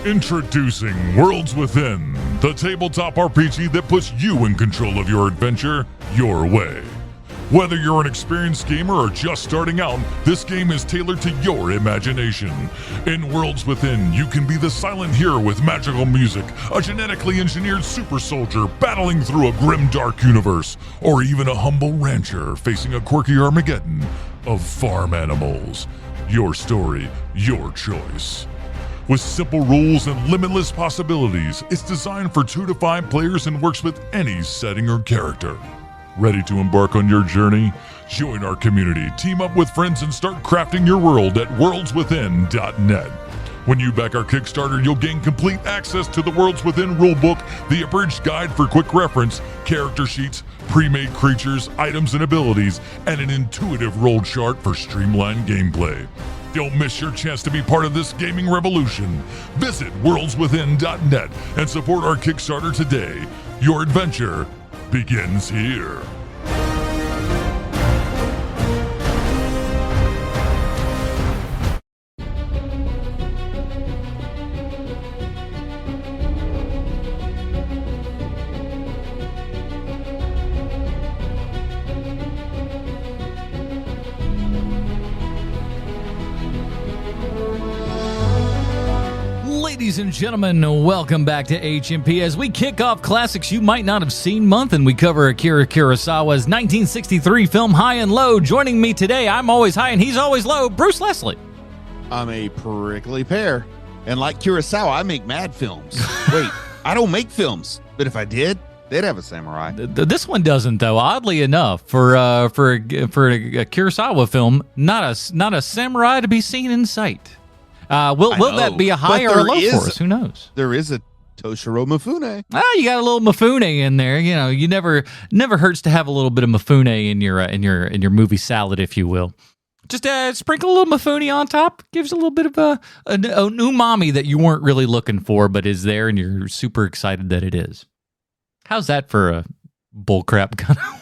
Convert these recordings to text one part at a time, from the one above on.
Introducing Worlds Within, the tabletop RPG that puts you in control of your adventure your way. Whether you're an experienced gamer or just starting out, this game is tailored to your imagination. In Worlds Within, you can be the silent hero with magical music, a genetically engineered super soldier battling through a grim dark universe, or even a humble rancher facing a quirky Armageddon of farm animals. Your story, your choice. With simple rules and limitless possibilities, it's designed for 2 to 5 players and works with any setting or character. Ready to embark on your journey? Join our community, team up with friends, and start crafting your world at worldswithin.net. When you back our Kickstarter, you'll gain complete access to the Worlds Within rulebook, the abridged guide for quick reference, character sheets, pre-made creatures, items and abilities, and an intuitive roll chart for streamlined gameplay. Don't miss your chance to be part of this gaming revolution. Visit worldswithin.net and support our Kickstarter today. Your adventure begins here. Ladies and gentlemen, welcome back to HMP as we kick off classics you might not have seen month, and we cover Akira Kurosawa's 1963 film High and Low. Joining me today, I'm always high and he's always low, Bruce Leslie. I'm a prickly pear, and like Kurosawa, I make mad films. Wait, I don't make films, but if I did, they'd have a samurai. This one doesn't, though. Oddly enough, for a Kurosawa film, not a samurai to be seen in sight. Will that be a high or a low for us? Who knows? There is a Toshiro Mifune. You got a little Mifune in there. You know, you never hurts to have a little bit of Mifune in your movie salad, if you will. Just sprinkle a little Mifune on top. Gives a little bit of an umami that you weren't really looking for, but is there, and you're super excited that it is. How's that for a bullcrap kind of way?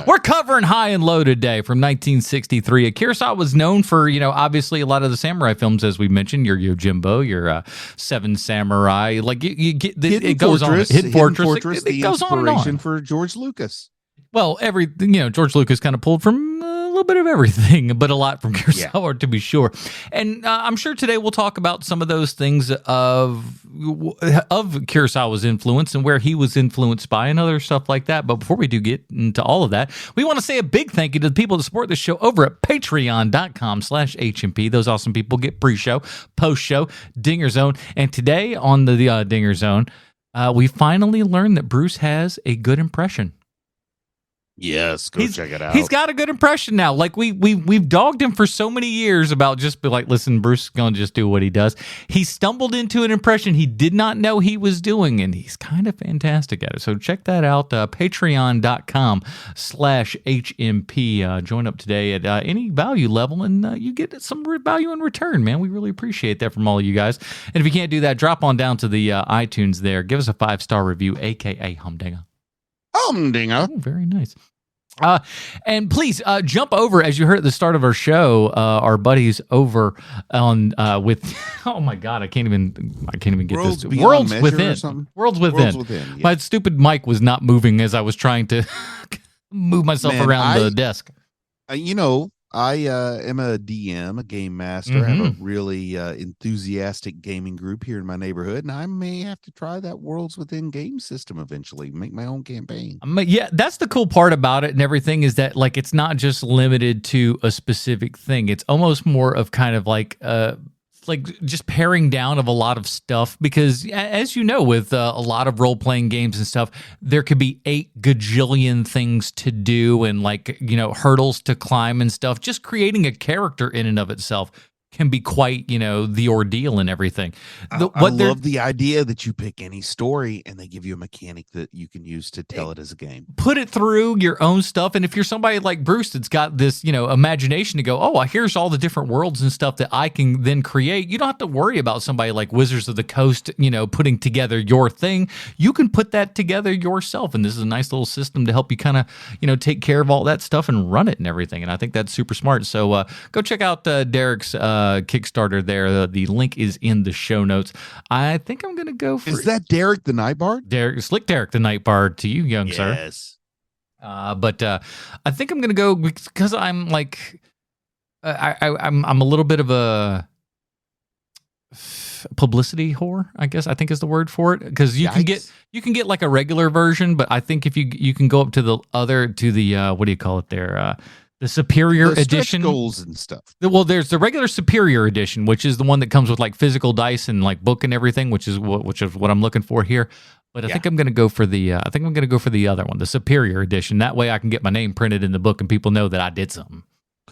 We're covering High and Low today from 1963. Kurosawa was known for, obviously a lot of the samurai films, as we mentioned, your Yojimbo, your Seven Samurai. Like you get, it goes on. Hidden Fortress. It goes on and on. For George Lucas. Well, George Lucas kind of pulled from a little bit of everything, but a lot from Kurosawa, to be sure. And I'm sure today we'll talk about some of those things of Kurosawa's influence and where he was influenced by and other stuff like that. But before we do get into all of that, we want to say a big thank you to the people that support this show over at patreon.com/HMP. Those awesome people get pre-show, post-show, Dinger Zone. And today on the Dinger Zone, we finally learned that Bruce has a good impression. Yes, check it out. He's got a good impression now. Like we've dogged him for so many years about just be like, listen, Bruce is going to just do what he does. He stumbled into an impression he did not know he was doing, and he's kind of fantastic at it. So check that out. Patreon.com/HMP. Join up today at any value level, and you get some value in return, man. We really appreciate that from all of you guys. And if you can't do that, drop on down to the iTunes there. Give us a 5-star review, a.k.a. Humdinger. Humdinger. Oh, very nice. And please jump over, as you heard at the start of our show, our buddies over on with oh my god, I can't even get Worlds this. Worlds Within. Worlds Within. Yeah. My stupid mic was not moving as I was trying to move myself around the desk. I am a DM, a game master. I have a really enthusiastic gaming group here in my neighborhood, and I may have to try that Worlds Within game system eventually, make my own campaign. Yeah, that's the cool part about it and everything, is that like it's not just limited to a specific thing. It's almost more of kind of like just paring down of a lot of stuff, because as you know, with a lot of role-playing games and stuff, there could be 8 gajillion things to do and hurdles to climb and stuff. Just creating a character in and of itself can be quite, the ordeal and everything. I love the idea that you pick any story and they give you a mechanic that you can use to tell it as a game. Put it through your own stuff. And if you're somebody like Bruce that's got this, imagination to go, here's all the different worlds and stuff that I can then create. You don't have to worry about somebody like Wizards of the Coast, putting together your thing. You can put that together yourself. And this is a nice little system to help you kind of, take care of all that stuff and run it and everything. And I think that's super smart. So go check out Derek's Kickstarter there. The link is in the show notes. I think I'm going to go for... Is that Derek the Night Bard? Slick Derek the Night Bard to you, young sir. Yes. But I think I'm going to go because I'm like... I'm a little bit of a publicity whore, I guess I think is the word for it, because you can get like a regular version, but I think if you can go up to the what do you call it there, the superior edition goals and stuff. Well, there's the regular superior edition, which is the one that comes with like physical dice and like book and everything, which is what I'm looking for here. But I think I'm going to go for the other one, the superior edition. That way I can get my name printed in the book and people know that I did something.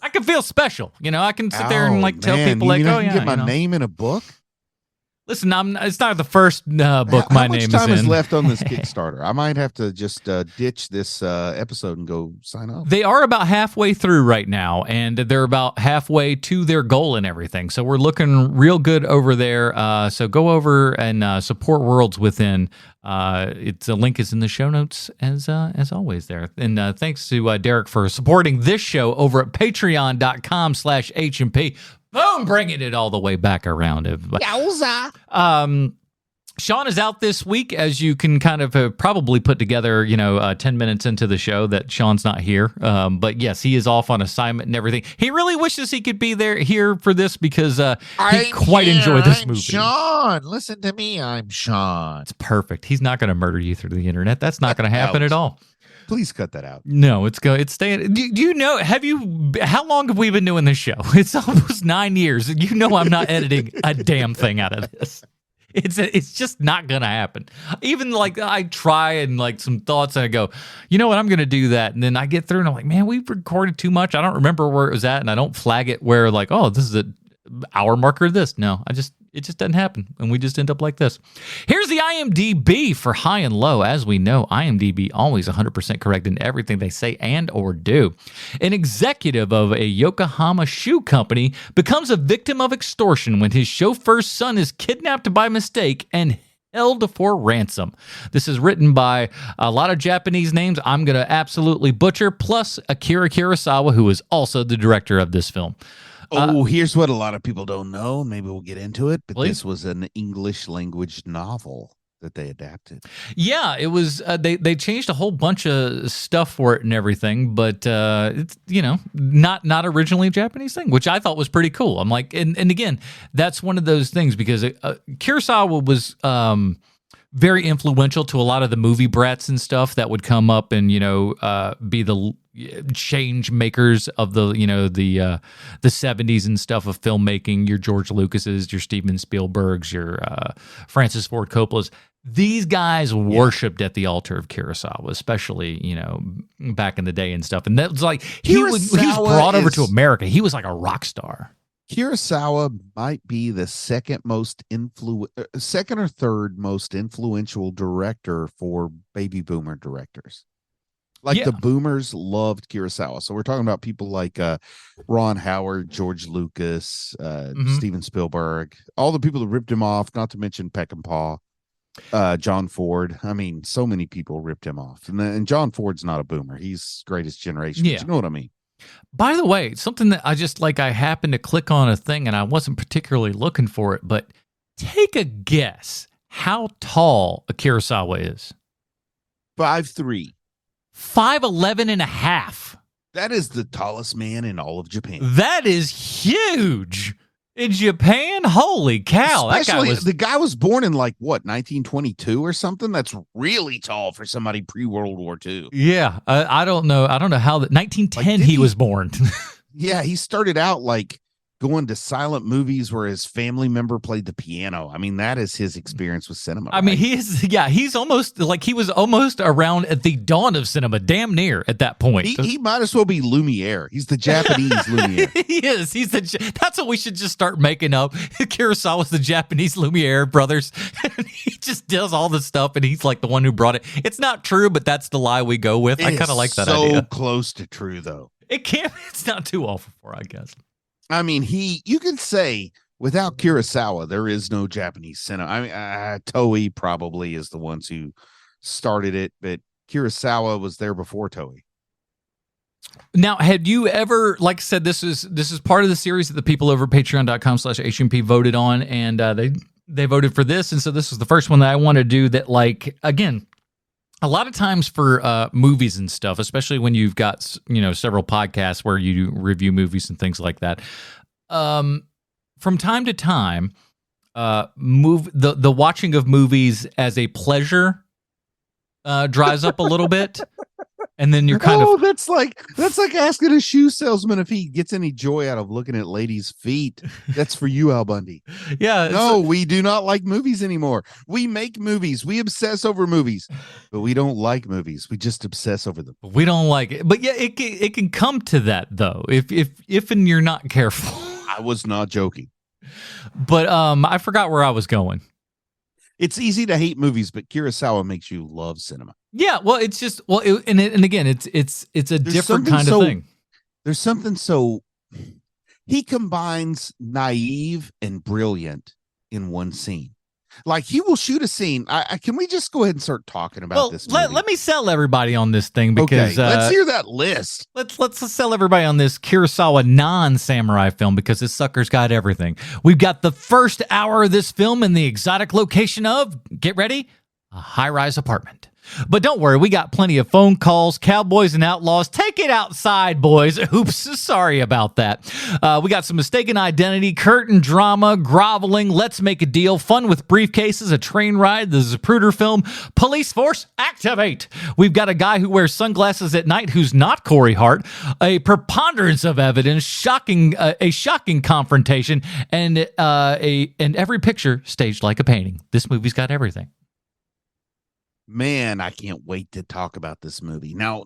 I can feel special, I can sit there and like tell people like, oh yeah, get my name in a book. Listen, it's not the first book my name is in. How much time is left on this Kickstarter? I might have to just ditch this episode and go sign up. They are about halfway through right now, and they're about halfway to their goal and everything. So we're looking real good over there. So go over and support Worlds Within. The link is in the show notes as always there. And thanks to Derek for supporting this show over at patreon.com/HMP. Boom, bringing it all the way back around. Yowza. Sean is out this week, as you can kind of probably put together, 10 minutes into the show that Sean's not here. But yes, he is off on assignment and everything. He really wishes he could be here for this because he quite enjoyed this movie. Sean, listen to me. I'm Sean. It's perfect. He's not going to murder you through the internet. That's not going to happen at all. Please cut that out. No, it's staying. Do you know? How long have we been doing this show? It's almost 9 years. I'm not editing a damn thing out of this. It's just not gonna happen. Even like I try and like some thoughts and I go, you know what, I'm gonna do that, and then I get through and I'm like, man, we've recorded too much. I don't remember where it was at, and I don't flag it where like, oh, this is an hour marker of this. No, it just doesn't happen, and we just end up like this. Here's the IMDb for High and Low. As we know, IMDb always 100% correct in everything they say and or do. An executive of a Yokohama shoe company becomes a victim of extortion when his chauffeur's son is kidnapped by mistake and held for ransom. This is written by a lot of Japanese names I'm going to absolutely butcher, plus Akira Kurosawa, who is also the director of this film. Here's what a lot of people don't know. Maybe we'll get into it. But please. This was an English language novel that they adapted. Yeah, it was. They changed a whole bunch of stuff for it and everything, but it's not originally a Japanese thing, which I thought was pretty cool. I'm like, and again, that's one of those things because Kurosawa was very influential to a lot of the movie brats and stuff that would come up and be the change makers of the 70s and stuff of filmmaking. Your George Lucas's, your Steven Spielberg's, your Francis Ford Coppola's. These guys worshipped at the altar of Kurosawa, especially back in the day and stuff. And that was like he was brought over to America. He was like a rock star. Kurosawa might be the second or third most influential director for baby boomer directors. The boomers loved Kurosawa. So we're talking about people like Ron Howard, George Lucas, Steven Spielberg, all the people that ripped him off, not to mention Peckinpah, John Ford. I mean, so many people ripped him off. And John Ford's not a boomer. He's greatest generation. Yeah. But you know what I mean? By the way, something that I happened to click on a thing and I wasn't particularly looking for it, but take a guess how tall a Kurosawa is. 5'3". 5'11 and a half. That is the tallest man in all of Japan. That is huge. In Japan? Holy cow. Especially, the guy was born in 1922 or something? That's really tall for somebody pre-World War II. Yeah. I don't know. I don't know how 1910 he was born. Yeah, he started out going to silent movies where his family member played the piano. I mean, that is his experience with cinema. I mean, he's almost he was almost around at the dawn of cinema, damn near at that point. He might as well be Lumiere. He's the Japanese Lumiere. He is. That's what we should just start making up. Kurosawa's the Japanese Lumiere brothers. He just does all this stuff, and he's like the one who brought it. It's not true, but that's the lie we go with. I kind of like that idea. So close to true, though. It's not too awful for, I guess. I mean, you could say without Kurosawa, there is no Japanese cinema. I mean, Toei probably is the ones who started it, but Kurosawa was there before Toei. Now, had you ever, like I said, this is part of the series that the people over at patreon.com/HMP voted on, and they voted for this, and so this was the first one that I want to do that, like, again, a lot of times for movies and stuff, especially when you've got, several podcasts where you review movies and things like that, from time to time, the watching of movies as a pleasure dries up a little bit. And then you're kind of that's like asking a shoe salesman if he gets any joy out of looking at ladies' feet. That's for you, Al Bundy. Yeah. No, we do not like movies anymore. We make movies. We obsess over movies, but we don't like movies. We just obsess over them. We don't like it. But yeah, it can come to that though, if and you're not careful. I was not joking. But I forgot where I was going. It's easy to hate movies, but Kurosawa makes you love cinema. Yeah, well, it's just and again, it's a different kind of thing. There's something so he combines naive and brilliant in one scene. Like he will shoot a scene. Can we just go ahead and start talking about this movie? Let me sell everybody on this thing because let's hear that list. Let's sell everybody on this Kurosawa non-samurai film because this sucker's got everything. We've got the first hour of this film in the exotic location of, get ready, a high-rise apartment. But don't worry, we got plenty of phone calls, cowboys and outlaws. Take it outside, boys. Oops, sorry about that. We got some mistaken identity, curtain drama, groveling, let's make a deal, fun with briefcases, a train ride, the Zapruder film, police force, activate. We've got a guy who wears sunglasses at night who's not Corey Hart, a preponderance of evidence, a shocking confrontation, and every picture staged like a painting. This movie's got everything. Man, I can't wait to talk about this movie. Now,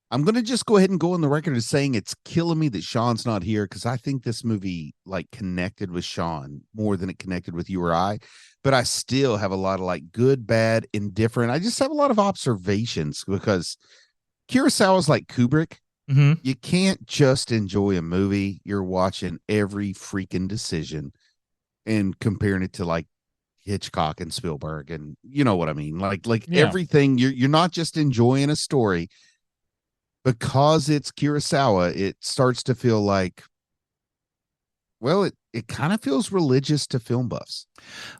I'm going to just go ahead and go on the record as saying it's killing me that Sean's not here because I think this movie connected with Sean more than it connected with you or I. But I still have a lot of good, bad, indifferent. I just have a lot of observations because Kurosawa's like Kubrick. Mm-hmm. You can't just enjoy a movie. You're watching every freaking decision and comparing it to Hitchcock and Spielberg, and you know what I mean? Everything, you're not just enjoying a story because it's Kurosawa. It starts to feel it kind of feels religious to film buffs.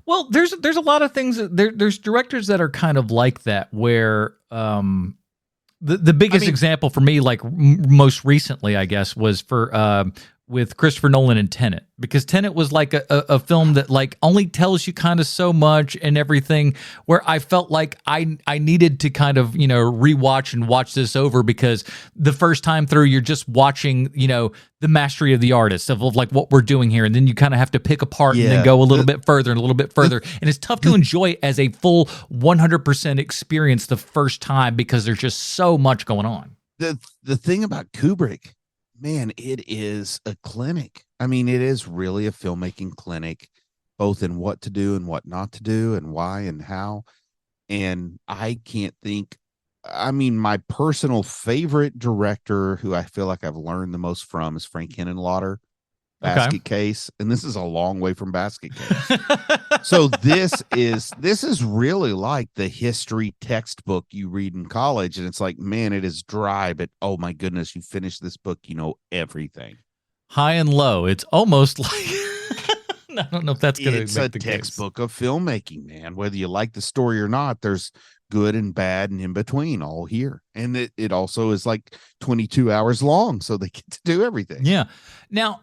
Well, there's a lot of things there's directors that are kind of like that where the biggest example for me, most recently, I guess, was for with Christopher Nolan and Tenet, because Tenet was a film that only tells you kind of so much and everything, where I felt like I needed to kind of, rewatch and watch this over, because the first time through you're just watching, the mastery of the artist of what we're doing here. And then you kind of have to pick apart and then go a little bit further and a little bit further. And it's tough to enjoy as a full 100% experience the first time because there's just so much going on. The thing about Kubrick, man, it is a clinic. I mean, it is really a filmmaking clinic, both in what to do and what not to do and why and how. And I can't think, my personal favorite director who I feel like I've learned the most from is Frank Henenlotter, Basket Case. And this is a long way from Basket Case. So this is really like the history textbook you read in college. And it's man, it is dry, but oh my goodness, you finish this book, you know everything. High and low. It's almost like I don't know if that's going to It's a textbook of filmmaking, man. Whether you like the story or not, there's good and bad and in between all here. And it also is 22 hours long, so they get to do everything. Yeah. Now,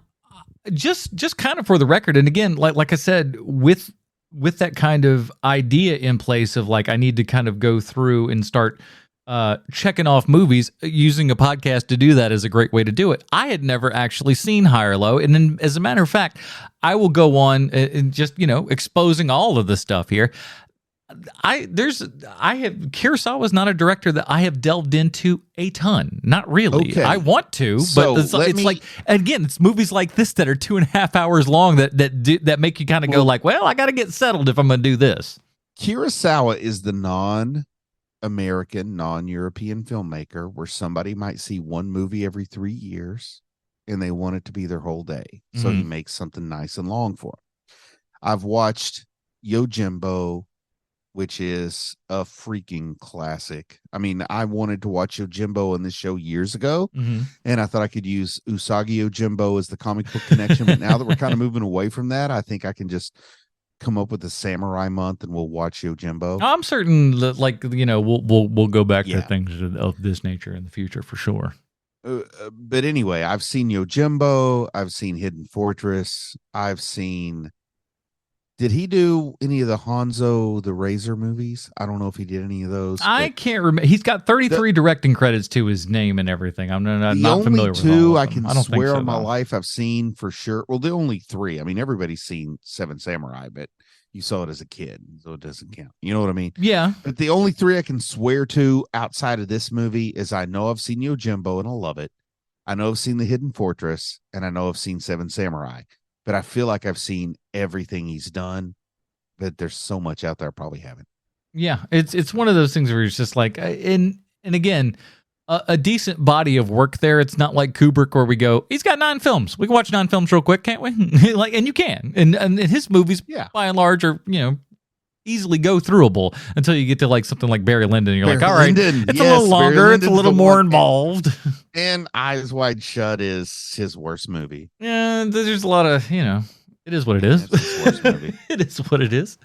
just kind of for the record, and again, like I said, with that kind of idea in place of I need to kind of go through and start checking off movies, using a podcast to do that is a great way to do it. I had never actually seen High or Low, and then as a matter of fact, I will go on and just exposing all of the stuff here. Kurosawa is not a director that I have delved into a ton. Not really. Okay. I want to, so but it's movies like this that are 2.5 hours long that make you kind of go well, I got to get settled if I'm going to do this. Kurosawa is the non-American, non-European filmmaker where somebody might see one movie every 3 years and they want it to be their whole day. So he makes something nice and long for them. I've watched Yojimbo, which is a freaking classic. I mean, I wanted to watch Yojimbo in this show years ago, and I thought I could use Usagi Yojimbo as the comic book connection. But now that we're kind of moving away from that, I think I can just come up with a samurai month and we'll watch Yojimbo. I'm certain that, like, you know, we'll go back to Yeah. things of this nature in the future for sure. But anyway, I've seen Yojimbo. I've seen Hidden Fortress. I've seen. Did he do any of the Hanzo the Razor movies? I don't know if he did any of those. I can't remember. He's got 33 directing credits to his name and everything. I'm not the familiar only with two all I of them. can I don't think swear so, on my though. life I've seen for sure. Well, the only three. I mean, everybody's seen Seven Samurai, but you saw it as a kid, so it doesn't count. You know what I mean? Yeah. But the only three I can swear to outside of this movie is I know I've seen Yojimbo and I love it. I know I've seen The Hidden Fortress, and I know I've seen Seven Samurai. But I feel like I've seen everything he's done. But there's so much out there I probably haven't. Yeah, it's one of those things where it's just like, and again, a decent body of work there. It's not like Kubrick where we go, he's got 9 films. We can watch 9 films real quick, can't we? Like, and you can. And his movies, by and large, are, you know, easily go throughable until you get to like something like Barry Lyndon. And you're like, all right, it's a little longer, it's a little more involved. And Eyes Wide Shut is his worst movie. Yeah, there's a lot of, you know. It is what it is. It is what it is.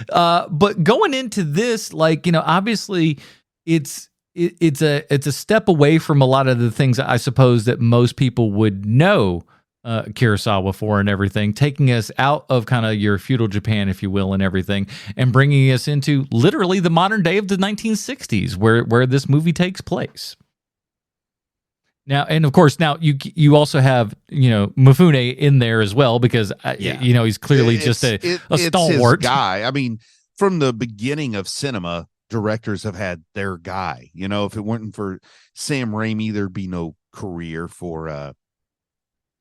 But going into this, like, you know, obviously it's a step away from a lot of the things I suppose that most people would know Kurosawa for and everything, taking us out of kind of your feudal Japan, if you will, and everything, and bringing us into literally the modern day of the 1960s, where this movie takes place. Now, and of course, now you also have, you know, Mifune in there as well, because, you know, he's clearly just a stalwart guy. I mean, from the beginning of cinema, directors have had their guy. You know, if it weren't for Sam Raimi, there'd be no career for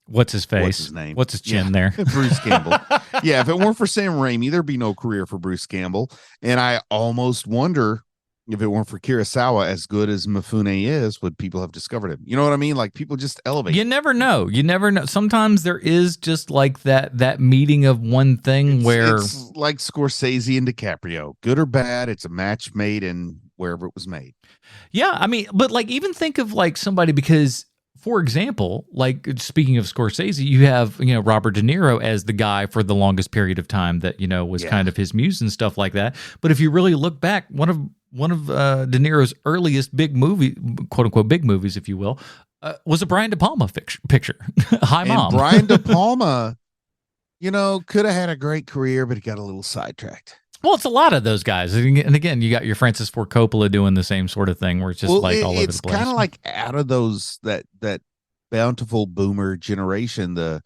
what's his face? What's his name? What's his chin there? Bruce Campbell. Yeah, if it weren't for Sam Raimi, there'd be no career for Bruce Campbell. And I almost wonder, if it weren't for Kurosawa, as good as Mifune is, would people have discovered him? You know what I mean? Like, people just elevate. You never know. You never know. Sometimes there is just like that meeting of one thing where it's like Scorsese and DiCaprio, good or bad, it's a match made in wherever it was made. Yeah, I mean, but like, even think of like somebody, because, for example, like, speaking of Scorsese, you have, you know, Robert De Niro as the guy for the longest period of time that, you know, was kind of his muse and stuff like that. But if you really look back, one of De Niro's earliest big movie, quote unquote, big movies, if you will, was a Brian De Palma picture. Hi, Mom. And Brian De Palma, you know, could have had a great career, but he got a little sidetracked. Well, it's a lot of those guys. And again, you got your Francis Ford Coppola doing the same sort of thing where it's just all over the place. It's kind of like out of those, that bountiful boomer generation, the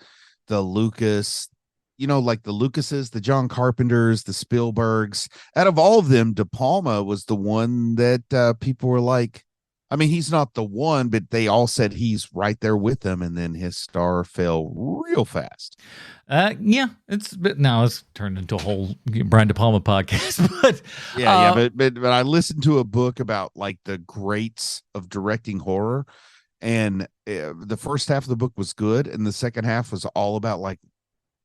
Lucas, you know, like the Lucases, the John Carpenters, the Spielbergs. Out of all of them, De Palma was the one that people were like, I mean, he's not the one, but they all said he's right there with them, and then his star fell real fast. Yeah, now it's turned into a whole Brian De Palma podcast. But but I listened to a book about like the greats of directing horror, and the first half of the book was good, and the second half was all about like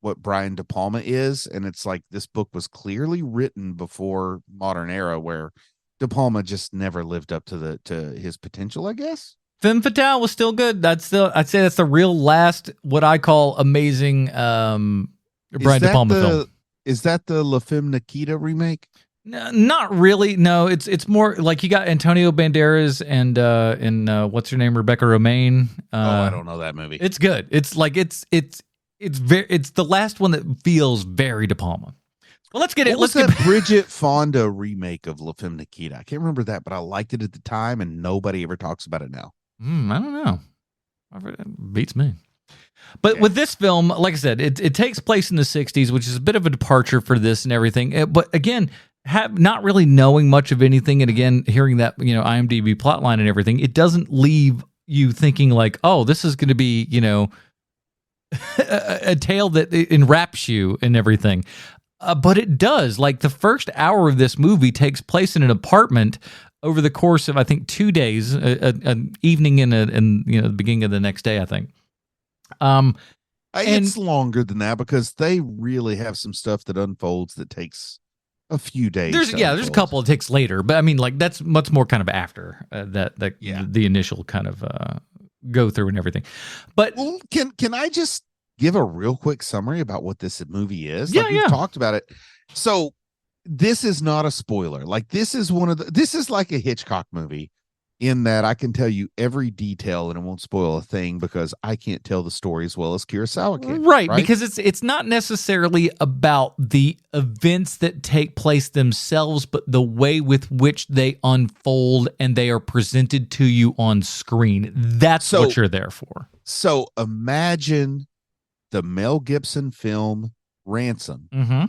what Brian De Palma is, and it's like this book was clearly written before modern era, where De Palma just never lived up to his potential, I guess. Femme Fatale was still good. I'd say that's the real last, what I call amazing Brian De Palma film. Is that the La Femme Nikita remake? No, not really. No, it's more like you got Antonio Banderas and what's her name, Rebecca Romaine. I don't know that movie. It's good. It's like it's the last one that feels very De Palma. Well, let's get it. Let's get Bridget Fonda remake of La Femme Nikita. I can't remember that, but I liked it at the time, and nobody ever talks about it now. I don't know. It beats me. But with this film, like I said, it takes place in the 60s, which is a bit of a departure for this and everything. But again, not really knowing much of anything, and again, hearing that, you know, IMDb plotline and everything, it doesn't leave you thinking like, oh, this is going to be, you know, a tale that enwraps you and everything. But it does. Like, the first hour of this movie takes place in an apartment over the course of, I think, 2 days, an evening and you know, the beginning of the next day, I think. It's longer than that, because they really have some stuff that unfolds that takes a few days. There's a couple it takes later, but I mean, like that's much more kind of after the initial kind of go through and everything. But well, can I just give a real quick summary about what this movie is? Yeah, we've talked about it. So this is not a spoiler. Like this is this is like a Hitchcock movie in that I can tell you every detail and it won't spoil a thing because I can't tell the story as well as Kurosawa can. Right, because it's not necessarily about the events that take place themselves, but the way with which they unfold and they are presented to you on screen. That's what you're there for. So imagine the Mel Gibson film Ransom. Mm-hmm.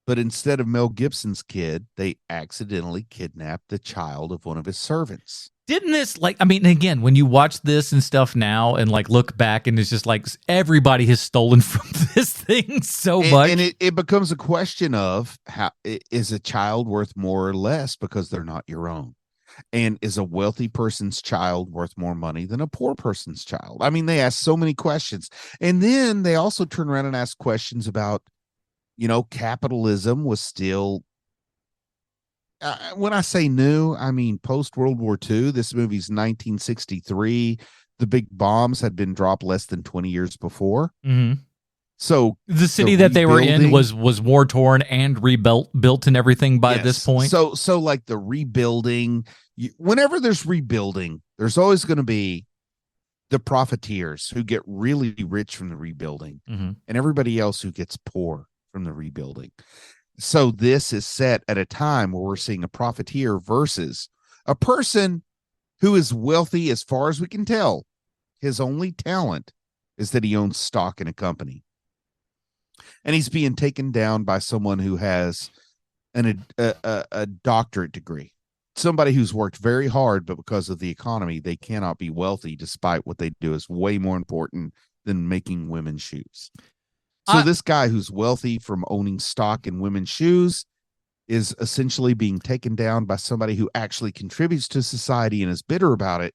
But instead of Mel Gibson's kid, they accidentally kidnapped the child of one of his servants. Didn't this, like, I mean, again, when you watch this and stuff now and like look back and it's just like everybody has stolen from this thing so much. And it becomes a question of how is a child worth more or less because they're not your own? And is a wealthy person's child worth more money than a poor person's child? I mean, they ask so many questions. And then they also turn around and ask questions about, capitalism was still, when I say new, I mean post World War II. This movie's 1963. The big bombs had been dropped less than 20 years before. Mm-hmm. So the city that they were in was war torn and built and everything by this point. So like the rebuilding, whenever there's rebuilding, there's always going to be the profiteers who get really rich from the rebuilding, mm-hmm. and everybody else who gets poor from the rebuilding. So this is set at a time where we're seeing a profiteer versus a person who is wealthy as far as we can tell. His only talent is that he owns stock in a company. And he's being taken down by someone who has a doctorate degree. Somebody who's worked very hard, but because of the economy, they cannot be wealthy despite what they do is way more important than making women's shoes. So this guy who's wealthy from owning stock in women's shoes is essentially being taken down by somebody who actually contributes to society and is bitter about it.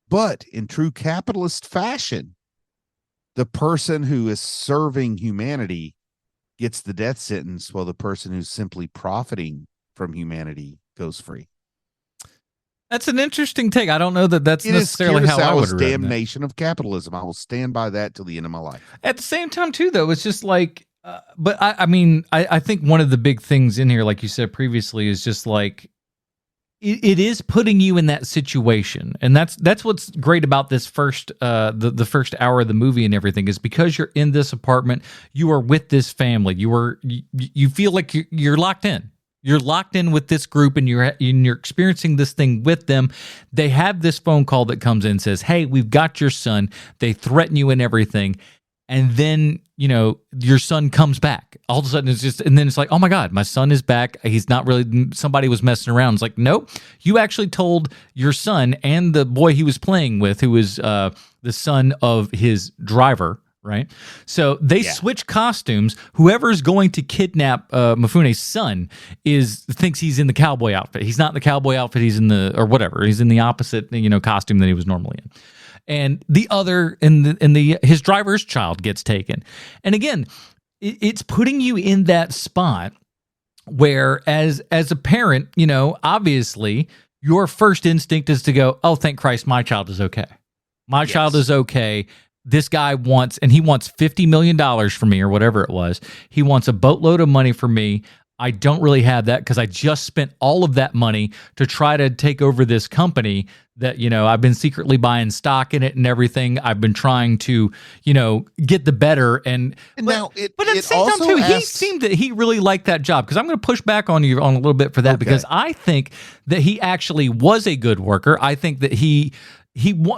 But in true capitalist fashion, the person who is serving humanity gets the death sentence while the person who's simply profiting from humanity goes free. That's an interesting take. I don't know that that's necessarily how I would read damnation of capitalism. I will stand by that till the end of my life. At the same time, too, though, it's just like, but I mean, I think one of the big things in here, like you said previously, is just like, it is putting you in that situation. And that's what's great about this first, the first hour of the movie and everything is because you're in this apartment, you are with this family, you feel like you're locked in. You're locked in with this group and you're experiencing this thing with them. They have this phone call that comes in and says, hey, we've got your son. They threaten you and everything. And then, your son comes back. All of a sudden and then it's like, oh my God, my son is back. He's not really, somebody was messing around. It's like, nope, you actually told your son and the boy he was playing with, who was the son of his driver, right? So they switch costumes. Whoever's going to kidnap Mifune's son thinks he's in the cowboy outfit. He's not in the cowboy outfit. He's in he's in the opposite, costume that he was normally in. And the other his driver's child gets taken. And again, it's putting you in that spot where as a parent, obviously your first instinct is to go, oh, thank Christ, my child is okay. My child is okay. This guy wants $50 million from me or whatever it was. He wants a boatload of money from me. I don't really have that because I just spent all of that money to try to take over this company that, I've been secretly buying stock in it and everything. I've been trying to, get the better. But at the same time, too, he seemed that he really liked that job because I'm going to push back on you on a little bit for that because I think that he actually was a good worker. I think that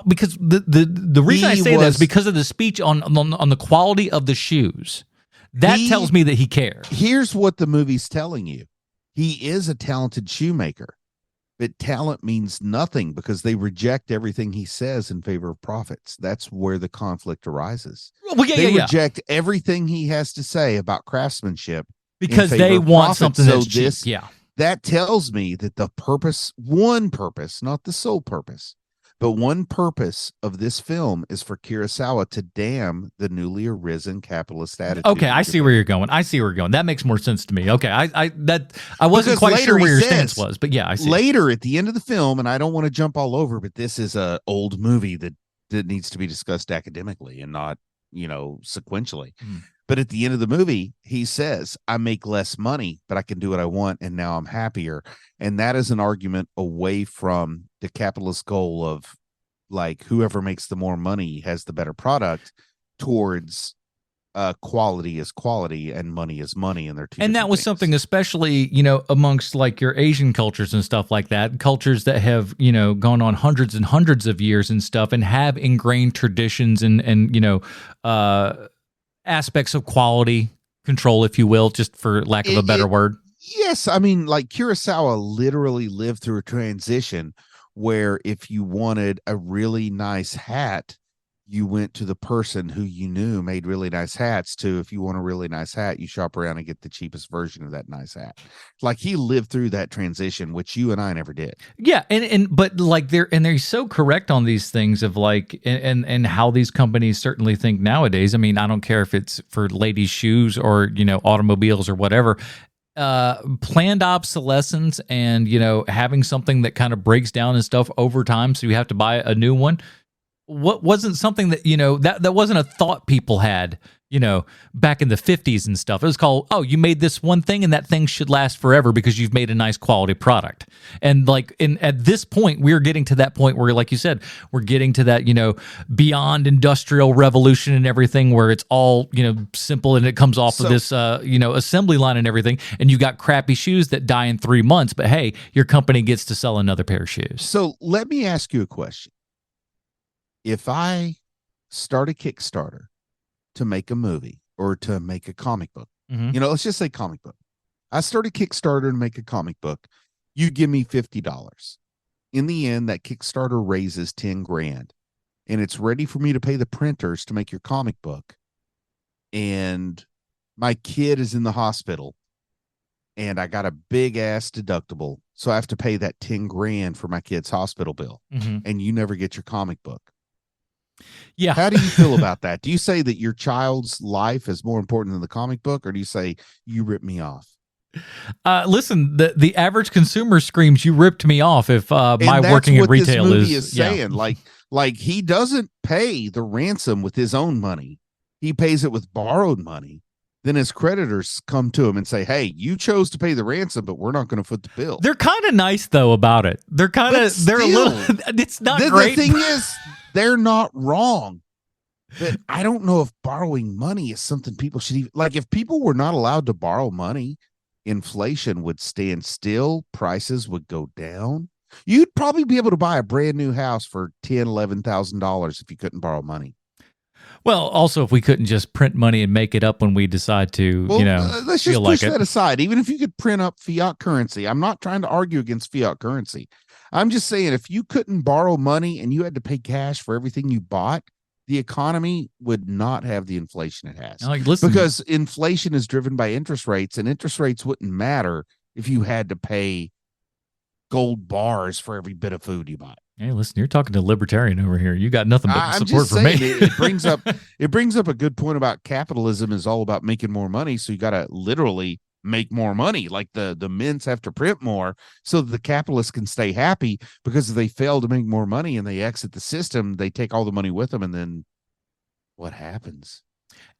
because the reason I say that is because of the speech on the quality of the shoes. That tells me that he cares. Here's what the movie's telling you. He is a talented shoemaker, but talent means nothing because they reject everything he says in favor of profits. That's where the conflict arises. They reject everything he has to say about craftsmanship because they want something that's cheap. That tells me that the purpose, one purpose, not the sole purpose, But one purpose of this film is for Kurosawa to damn the newly arisen capitalist attitude. Okay, I see where you're going. That makes more sense to me. Okay, I wasn't quite sure where your stance was, but yeah, I see. Later at the end of the film, and I don't want to jump all over, but this is a old movie that needs to be discussed academically and not, sequentially. But at the end of the movie, he says, I make less money, but I can do what I want, and now I'm happier. And that is an argument away from the capitalist goal of, like, whoever makes the more money has the better product, towards quality is quality and money is money. And they're two. And that was something, especially, amongst like your Asian cultures and stuff like that, cultures that have, gone on hundreds and hundreds of years and stuff and have ingrained traditions and aspects of quality control, if you will, just for lack of a better word. Yes. I mean, like, Kurosawa literally lived through a transition where if you wanted a really nice hat, you went to the person who you knew made really nice hats, to, if you want a really nice hat, you shop around and get the cheapest version of that nice hat. Like, he lived through that transition, which you and I never did. Yeah. But like they're so correct on these things of like, and how these companies certainly think nowadays. I mean, I don't care if it's for ladies' shoes or, automobiles or whatever. Planned obsolescence and, having something that kind of breaks down and stuff over time, so you have to buy a new one. What wasn't something that, that wasn't a thought people had, back in the 50s and stuff. It was called, oh, you made this one thing and that thing should last forever because you've made a nice quality product. And like, at this point, we're getting to that point where, like you said, we're getting to that, beyond industrial revolution and everything, where it's all, simple, and it comes off of this, assembly line and everything. And you got crappy shoes that die in 3 months, but hey, your company gets to sell another pair of shoes. So let me ask you a question. If I start a Kickstarter to make a movie or to make a comic book, let's just say comic book. I start a Kickstarter to make a comic book. You give me $50. In the end, that Kickstarter raises 10 grand, and it's ready for me to pay the printers to make your comic book. And my kid is in the hospital and I got a big ass deductible. So I have to pay that 10 grand for my kid's hospital bill, and you never get your comic book. Yeah. How do you feel about that? Do you say that your child's life is more important than the comic book, or do you say you ripped me off? Listen, the average consumer screams, "You ripped me off!" If my working in retail this movie is saying, like he doesn't pay the ransom with his own money; he pays it with borrowed money. Then his creditors come to him and say, "Hey, you chose to pay the ransom, but we're not going to foot the bill." They're kind of nice though about it. They're a little. It's not great. The thing is, they're not wrong. But I don't know if borrowing money is something people should even, like, if people were not allowed to borrow money, inflation would stand still, prices would go down. You'd probably be able to buy a brand new house for $10,000-$11,000 if you couldn't borrow money. Well, also, if we couldn't just print money and make it up when we decide to, let's just push that aside. Even if you could print up fiat currency, I'm not trying to argue against fiat currency. I'm just saying, if you couldn't borrow money and you had to pay cash for everything you bought, the economy would not have the inflation it has. Because inflation is driven by interest rates, and interest rates wouldn't matter if you had to pay gold bars for every bit of food you buy. Hey, listen, you're talking to a libertarian over here. You got nothing but support for me. It brings up a good point about capitalism is all about making more money. So you got to literally make more money. Like the mints have to print more so that the capitalists can stay happy, because if they fail to make more money and they exit the system, they take all the money with them. And then what happens?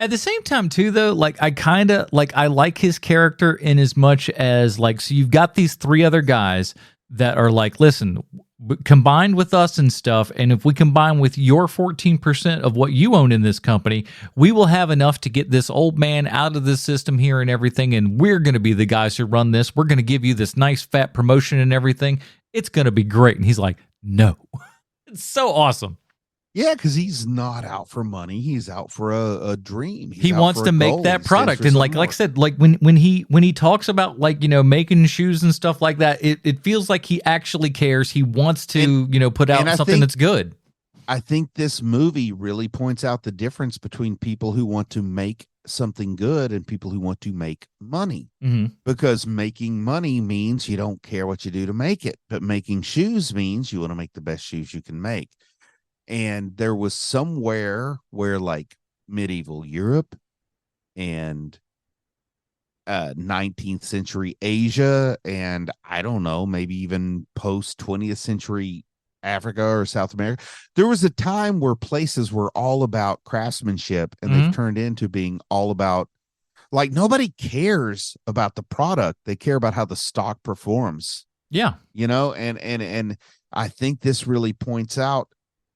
At the same time, too, though, like I like his character in as much as, like, so you've got these three other guys that are like, listen, combined with us and stuff, and if we combine with your 14% of what you own in this company, we will have enough to get this old man out of this system here and everything, and we're going to be the guys who run this. We're going to give you this nice fat promotion and everything. It's going to be great. And he's like, no. It's so awesome. Yeah, because he's not out for money. He's out for a dream. He wants to make that product. And like I said, like when he talks about, like, making shoes and stuff like that, it feels like he actually cares. He wants to, put out something that's good. I think this movie really points out the difference between people who want to make something good and people who want to make money. Mm-hmm. Because making money means you don't care what you do to make it, but making shoes means you want to make the best shoes you can make. And there was somewhere where like medieval Europe and 19th century Asia, and I don't know, maybe even post 20th century Africa or South America, there was a time where places were all about craftsmanship, and they've turned into being all about, like, nobody cares about the product. They care about how the stock performs. Yeah. And I think this really points out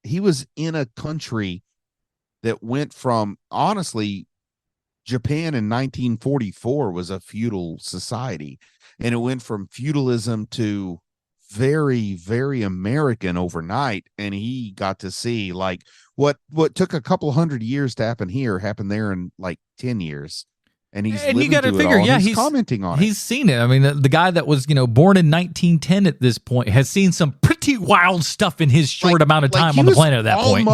he was in a country that went from, honestly, Japan in 1944 was a feudal society, and it went from feudalism to very, very American overnight. And he got to see like what took a couple hundred years to happen here happened there in like 10 years. And he's and you got to figure, he's commenting on he's seen it. I mean, the guy that was, born in 1910 at this point has seen some pretty wild stuff in his short amount of time on the planet at that point.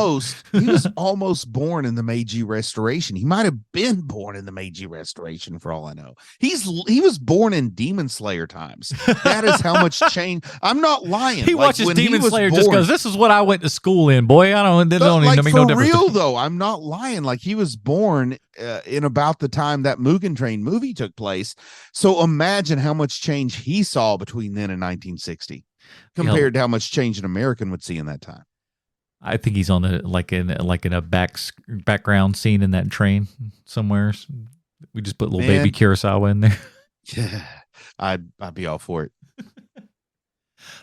He was almost born in the Meiji Restoration. He might have been born in the Meiji Restoration for all I know. He was born in Demon Slayer times. That is how much change. I'm not lying. He watches Demon Slayer just because this is what I went to school in. Boy, I don't even make no difference. For real though, I'm not lying. Like, he was born in about the time that Mugen Train movie took place. So imagine how much change he saw between then and 1960 compared to how much change an American would see in that time. I think he's on in a background scene in that train somewhere. We just put little baby Kurosawa in there. Yeah, I'd be all for it.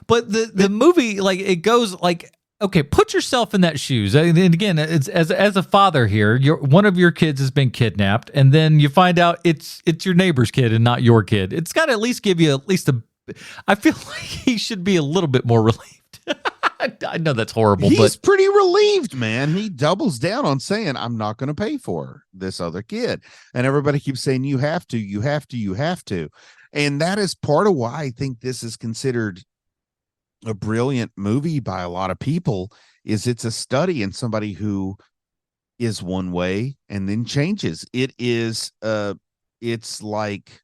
But the movie, like, it goes like, okay, put yourself in that shoes. And again, it's as a father here, one of your kids has been kidnapped, and then you find out it's your neighbor's kid and not your kid. It's got to at least give you I feel like he should be a little bit more relieved. I know that's horrible, he's pretty relieved, man. He doubles down on saying, I'm not going to pay for this other kid. And everybody keeps saying, you have to, you have to, you have to. And that is part of why I think this is considered a brilliant movie by a lot of people, is it's a study in somebody who is one way and then changes. It's like,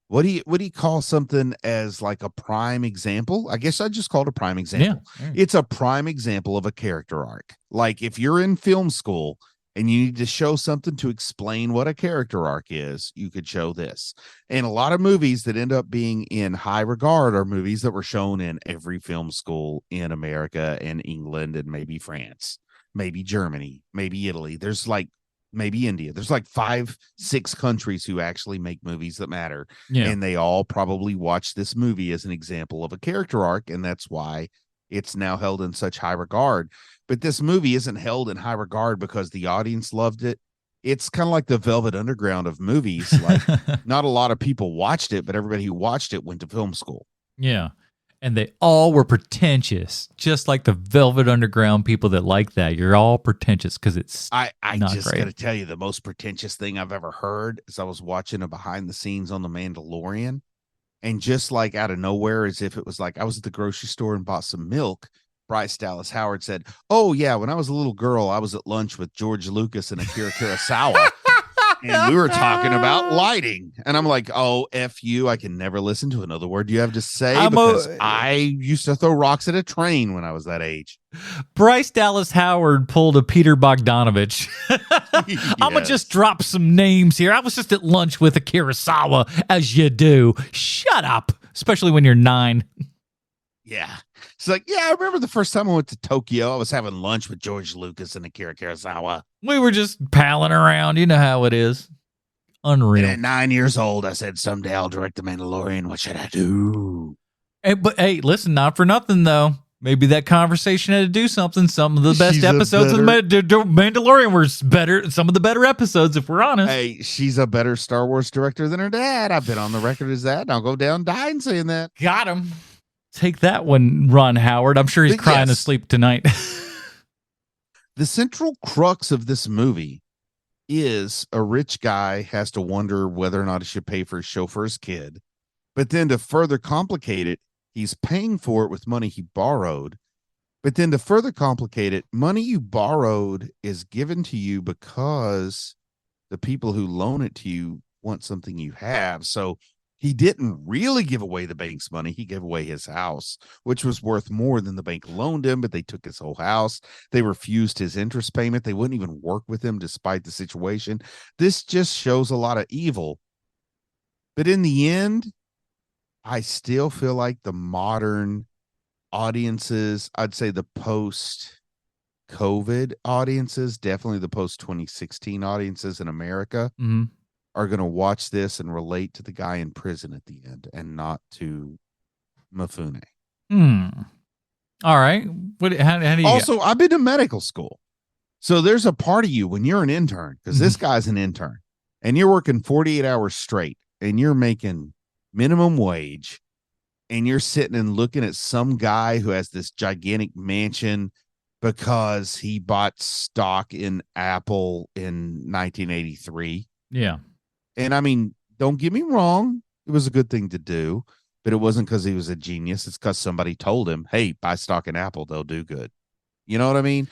what do you call something as like a prime example? I guess I just called it a prime example. Yeah. It's a prime example of a character arc. Like, if you're in film school and you need to show something to explain what a character arc is, you could show this. And a lot of movies that end up being in high regard are movies that were shown in every film school in America and England and maybe France, maybe Germany, maybe Italy. There's like maybe India. There's like 5-6 countries who actually make movies that matter. Yeah. And they all probably watch this movie as an example of a character arc. And that's why it's now held in such high regard. But this movie isn't held in high regard because the audience loved it. It's kind of like the Velvet Underground of movies. Like, not a lot of people watched it, but everybody who watched it went to film school. Yeah. And they all were pretentious, just like the Velvet Underground people that like that. You're all pretentious because it's I not just great. got to tell you, the most pretentious thing I've ever heard is I was watching a behind the scenes on The Mandalorian, and just like out of nowhere, as if it was like I was at the grocery store and bought some milk, Bryce Dallas Howard said, "Oh yeah, when I was a little girl, I was at lunch with George Lucas and Akira Kurosawa." And we were talking about lighting. And I'm like, oh, F you. I can never listen to another word you have to say because I used to throw rocks at a train when I was that age. Bryce Dallas Howard pulled a Peter Bogdanovich. Yes. I'm going to just drop some names here. I was just at lunch with a Kurosawa, as you do. Shut up, especially when you're 9. Yeah. It's like, yeah, I remember the first time I went to Tokyo, I was having lunch with George Lucas and Akira Kurosawa. We were just palling around. You know how it is. Unreal. And at 9 years old, I said, someday I'll direct The Mandalorian. What should I do? But hey, listen, not for nothing, though. Maybe that conversation had to do something. Some of the best episodes of The Mandalorian were better. Some of the better episodes, if we're honest. Hey, she's a better Star Wars director than her dad. I've been on the record as that, and I'll go down dying saying that. Got him. Take that one, Ron Howard. I'm sure he's crying his sleep tonight. The central crux of this movie is a rich guy has to wonder whether or not he should pay for his chauffeur's kid. But then to further complicate it, he's paying for it with money he borrowed. But then to further complicate it, money you borrowed is given to you because the people who loan it to you want something you have. So he didn't really give away the bank's money. He gave away his house, which was worth more than the bank loaned him, but they took his whole house. They refused his interest payment. They wouldn't even work with him despite the situation. This just shows a lot of evil. But in the end, I still feel like the modern audiences, I'd say the post-COVID audiences, definitely the post-2016 audiences in America, are going to watch this and relate to the guy in prison at the end and not to Mifune. All right. How do you also, I've been to medical school. So there's a part of you when you're an intern, because this guy's an intern, and you're working 48 hours straight, and you're making minimum wage, and you're sitting and looking at some guy who has this gigantic mansion because he bought stock in Apple in 1983. Yeah. And I mean, don't get me wrong, it was a good thing to do, but it wasn't because he was a genius. It's because somebody told him, hey, buy stock in Apple, they'll do good. You know what I mean?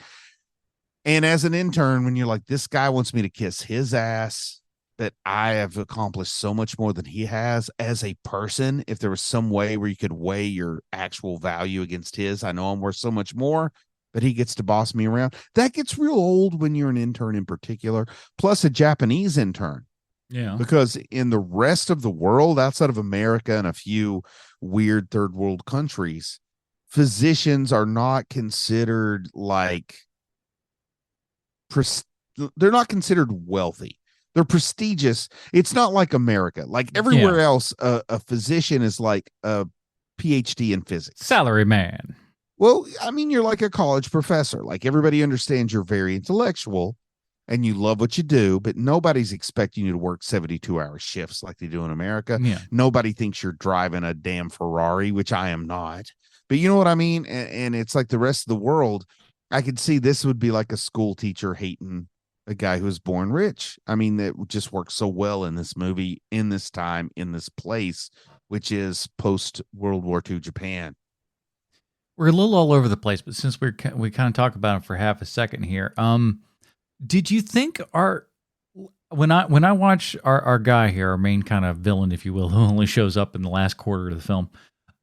And as an intern, when you're like, this guy wants me to kiss his ass, that I have accomplished so much more than he has as a person. If there was some way where you could weigh your actual value against his, I know I'm worth so much more, but he gets to boss me around. That gets real old when you're an intern in particular, plus a Japanese intern. Yeah. Because in the rest of the world, outside of America and a few weird third world countries, physicians are not considered like, they're not considered wealthy. They're prestigious. It's not like America. Like everywhere else, a physician is like a PhD in physics. Salary man. Well, I mean, you're like a college professor. Like everybody understands you're very intellectual and you love what you do, but nobody's expecting you to work 72-hour shifts like they do in America. Yeah. Nobody thinks you're driving a damn Ferrari, which I am not. But you know what I mean? And it's like the rest of the world. I could see this would be like a school teacher hating a guy who was born rich. I mean, that just works so well in this movie, in this time, in this place, which is post-World War II Japan. We're a little all over the place, but since we kind of talk about it for half a second here, did you think when I watch our guy here, our main kind of villain, if you will, who only shows up in the last quarter of the film,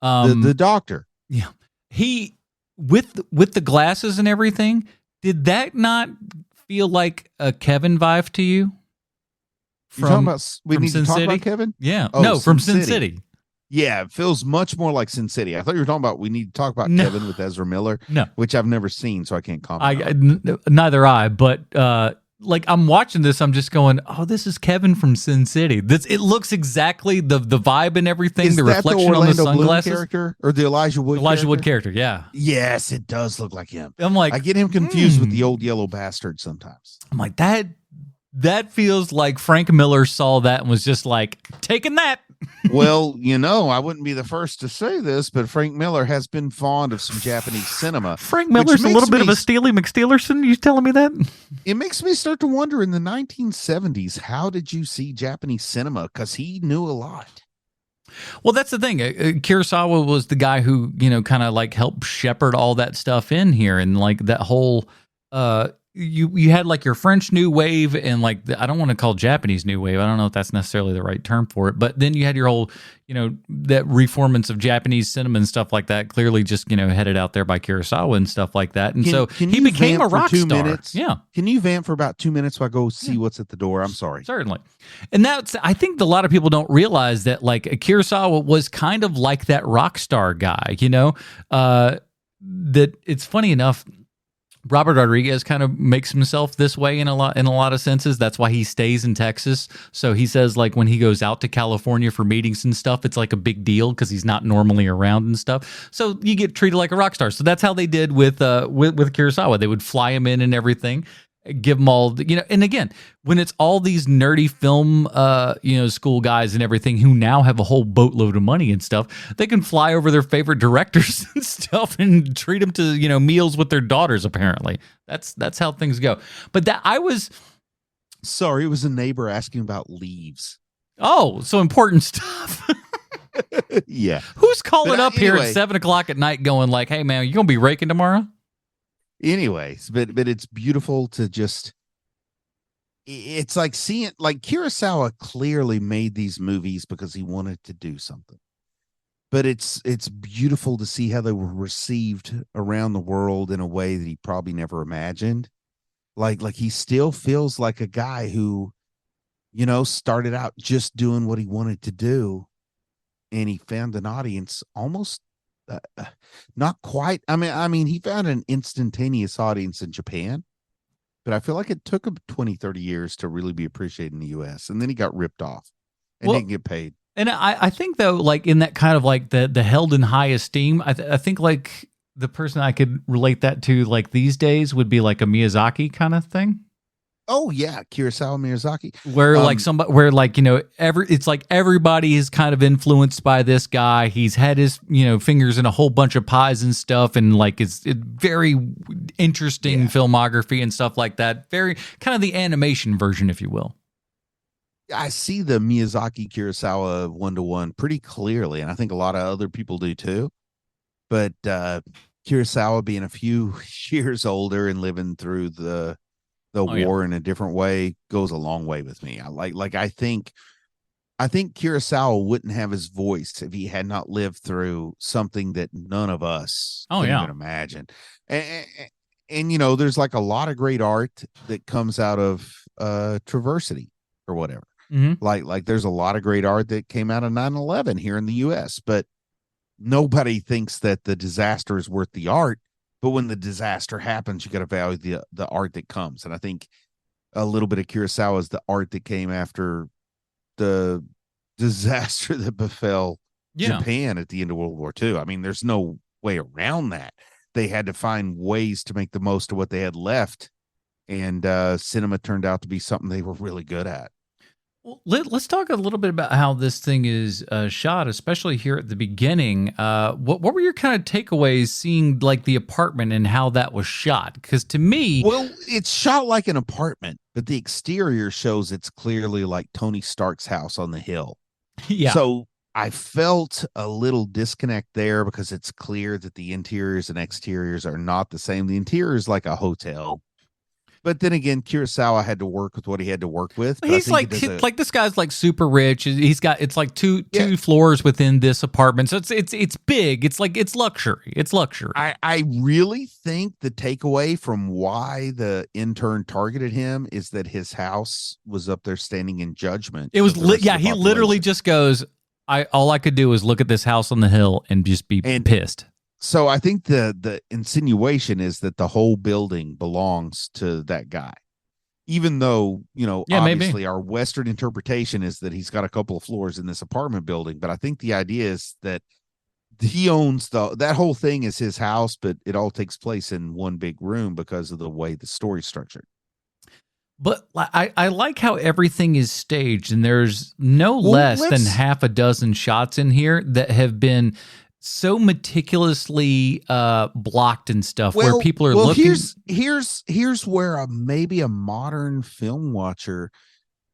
the doctor, yeah, he with the glasses and everything, did that not feel like a Kevin vibe to you? You're talking about we need to talk about Kevin? Yeah, oh, no, from Sin City. Yeah, it feels much more like Sin City. I thought you were talking about we need to talk about Kevin with Ezra Miller, which I've never seen, so I can't comment. Neither I, but like I'm watching this, I'm just going, oh, this is Kevin from Sin City. It looks exactly the vibe and everything. Is the that reflection the Orlando on the sunglasses Bloom character or the Elijah Wood character? Yeah. Yes, it does look like him. I'm like, I get him confused with the old yellow bastard sometimes. I'm like, that feels like Frank Miller saw that and was just like, taking that. Well, I wouldn't be the first to say this, but Frank Miller has been fond of some Japanese cinema. Frank Miller's a little bit of a Steely McSteelerson. You telling me that? It makes me start to wonder, in the 1970s, how did you see Japanese cinema? Because he knew a lot. Well, that's the thing. Kurosawa was the guy who, kind of like helped shepherd all that stuff in here. And like that whole, you had like your French New Wave and like I don't want to call Japanese New Wave. I don't know if that's necessarily the right term for it. But then you had your whole, that reformance of Japanese cinema and stuff like that. Clearly, just headed out there by Kurosawa and stuff like that. And he became a rock star. Minutes? Yeah. Can you vamp for about 2 minutes while I go see what's at the door? I'm sorry. Certainly. And I think a lot of people don't realize that like Kurosawa was kind of like that rock star guy. That it's funny enough. Robert Rodriguez kind of makes himself this way in a lot of senses. That's why he stays in Texas. So he says like when he goes out to California for meetings and stuff, it's like a big deal because he's not normally around and stuff. So you get treated like a rock star. So that's how they did with Kurosawa. They would fly him in and everything. Give them all, and again, when it's all these nerdy film, school guys and everything who now have a whole boatload of money and stuff, they can fly over their favorite directors and stuff and treat them to, meals with their daughters. Apparently, that's how things go. But sorry, it was a neighbor asking about leaves. Oh, so important stuff. Yeah. Who's calling up here at 7:00 at night going like, hey man, you going to be raking tomorrow? Anyways, but it's beautiful to just. It's like seeing like Kurosawa clearly made these movies because he wanted to do something. But it's beautiful to see how they were received around the world in a way that he probably never imagined. Like he still feels like a guy who, started out just doing what he wanted to do, and he found an audience almost not quite. I mean, he found an instantaneous audience in Japan, but I feel like it took him 20, 30 years to really be appreciated in the US. And then he got ripped off and Well, didn't get paid. And I think though, like in that kind of like the held in high esteem, I think like the person I could relate that to like these days would be like a Miyazaki kind of thing. Oh yeah, Kurosawa, Miyazaki. Where like somebody, where like it's like everybody is kind of influenced by this guy. He's had his fingers in a whole bunch of pies and stuff, and like it's very interesting filmography and stuff like that. Very kind of the animation version, if you will. I see the Miyazaki Kurosawa 1-to-1 pretty clearly, and I think a lot of other people do too. But Kurosawa being a few years older and living through the war in a different way goes a long way with me. I think Kurosawa wouldn't have his voice if he had not lived through something that none of us can even imagine. And there's like a lot of great art that comes out of Traversity or whatever. Mm-hmm. Like there's a lot of great art that came out of 9/11 here in the US, but nobody thinks that the disaster is worth the art. But when the disaster happens, you got to value the art that comes. And I think a little bit of Kurosawa is the art that came after the disaster that befell Japan at the end of World War II. I mean, there's no way around that. They had to find ways to make the most of what they had left. And cinema turned out to be something they were really good at. Well, let's talk a little bit about how this thing is shot, especially here at the beginning. What were your kind of takeaways seeing like the apartment and how that was shot? Because to me, well, it's shot like an apartment, but the exterior shows it's clearly like Tony Stark's house on the hill. Yeah. So I felt a little disconnect there because it's clear that the interiors and exteriors are not the same. The interior is like a hotel. But then again, Kurosawa had to work with what he had to work with. He's like this guy's like super rich. He's got it's like two floors within this apartment, so it's big. It's like it's luxury. It's luxury. I really think the takeaway from why the intern targeted him is that his house was up there standing in judgment. It was he literally just goes, all I could do is look at this house on the hill and just be pissed. So I think the insinuation is that the whole building belongs to that guy, even though, obviously maybe our Western interpretation is that he's got a couple of floors in this apartment building. But I think the idea is that he owns that whole thing is his house, but it all takes place in one big room because of the way the story's structured. But I like how everything is staged, and there's no less than half a dozen shots in here that have been so meticulously blocked and stuff where people are looking. Here's where maybe a modern film watcher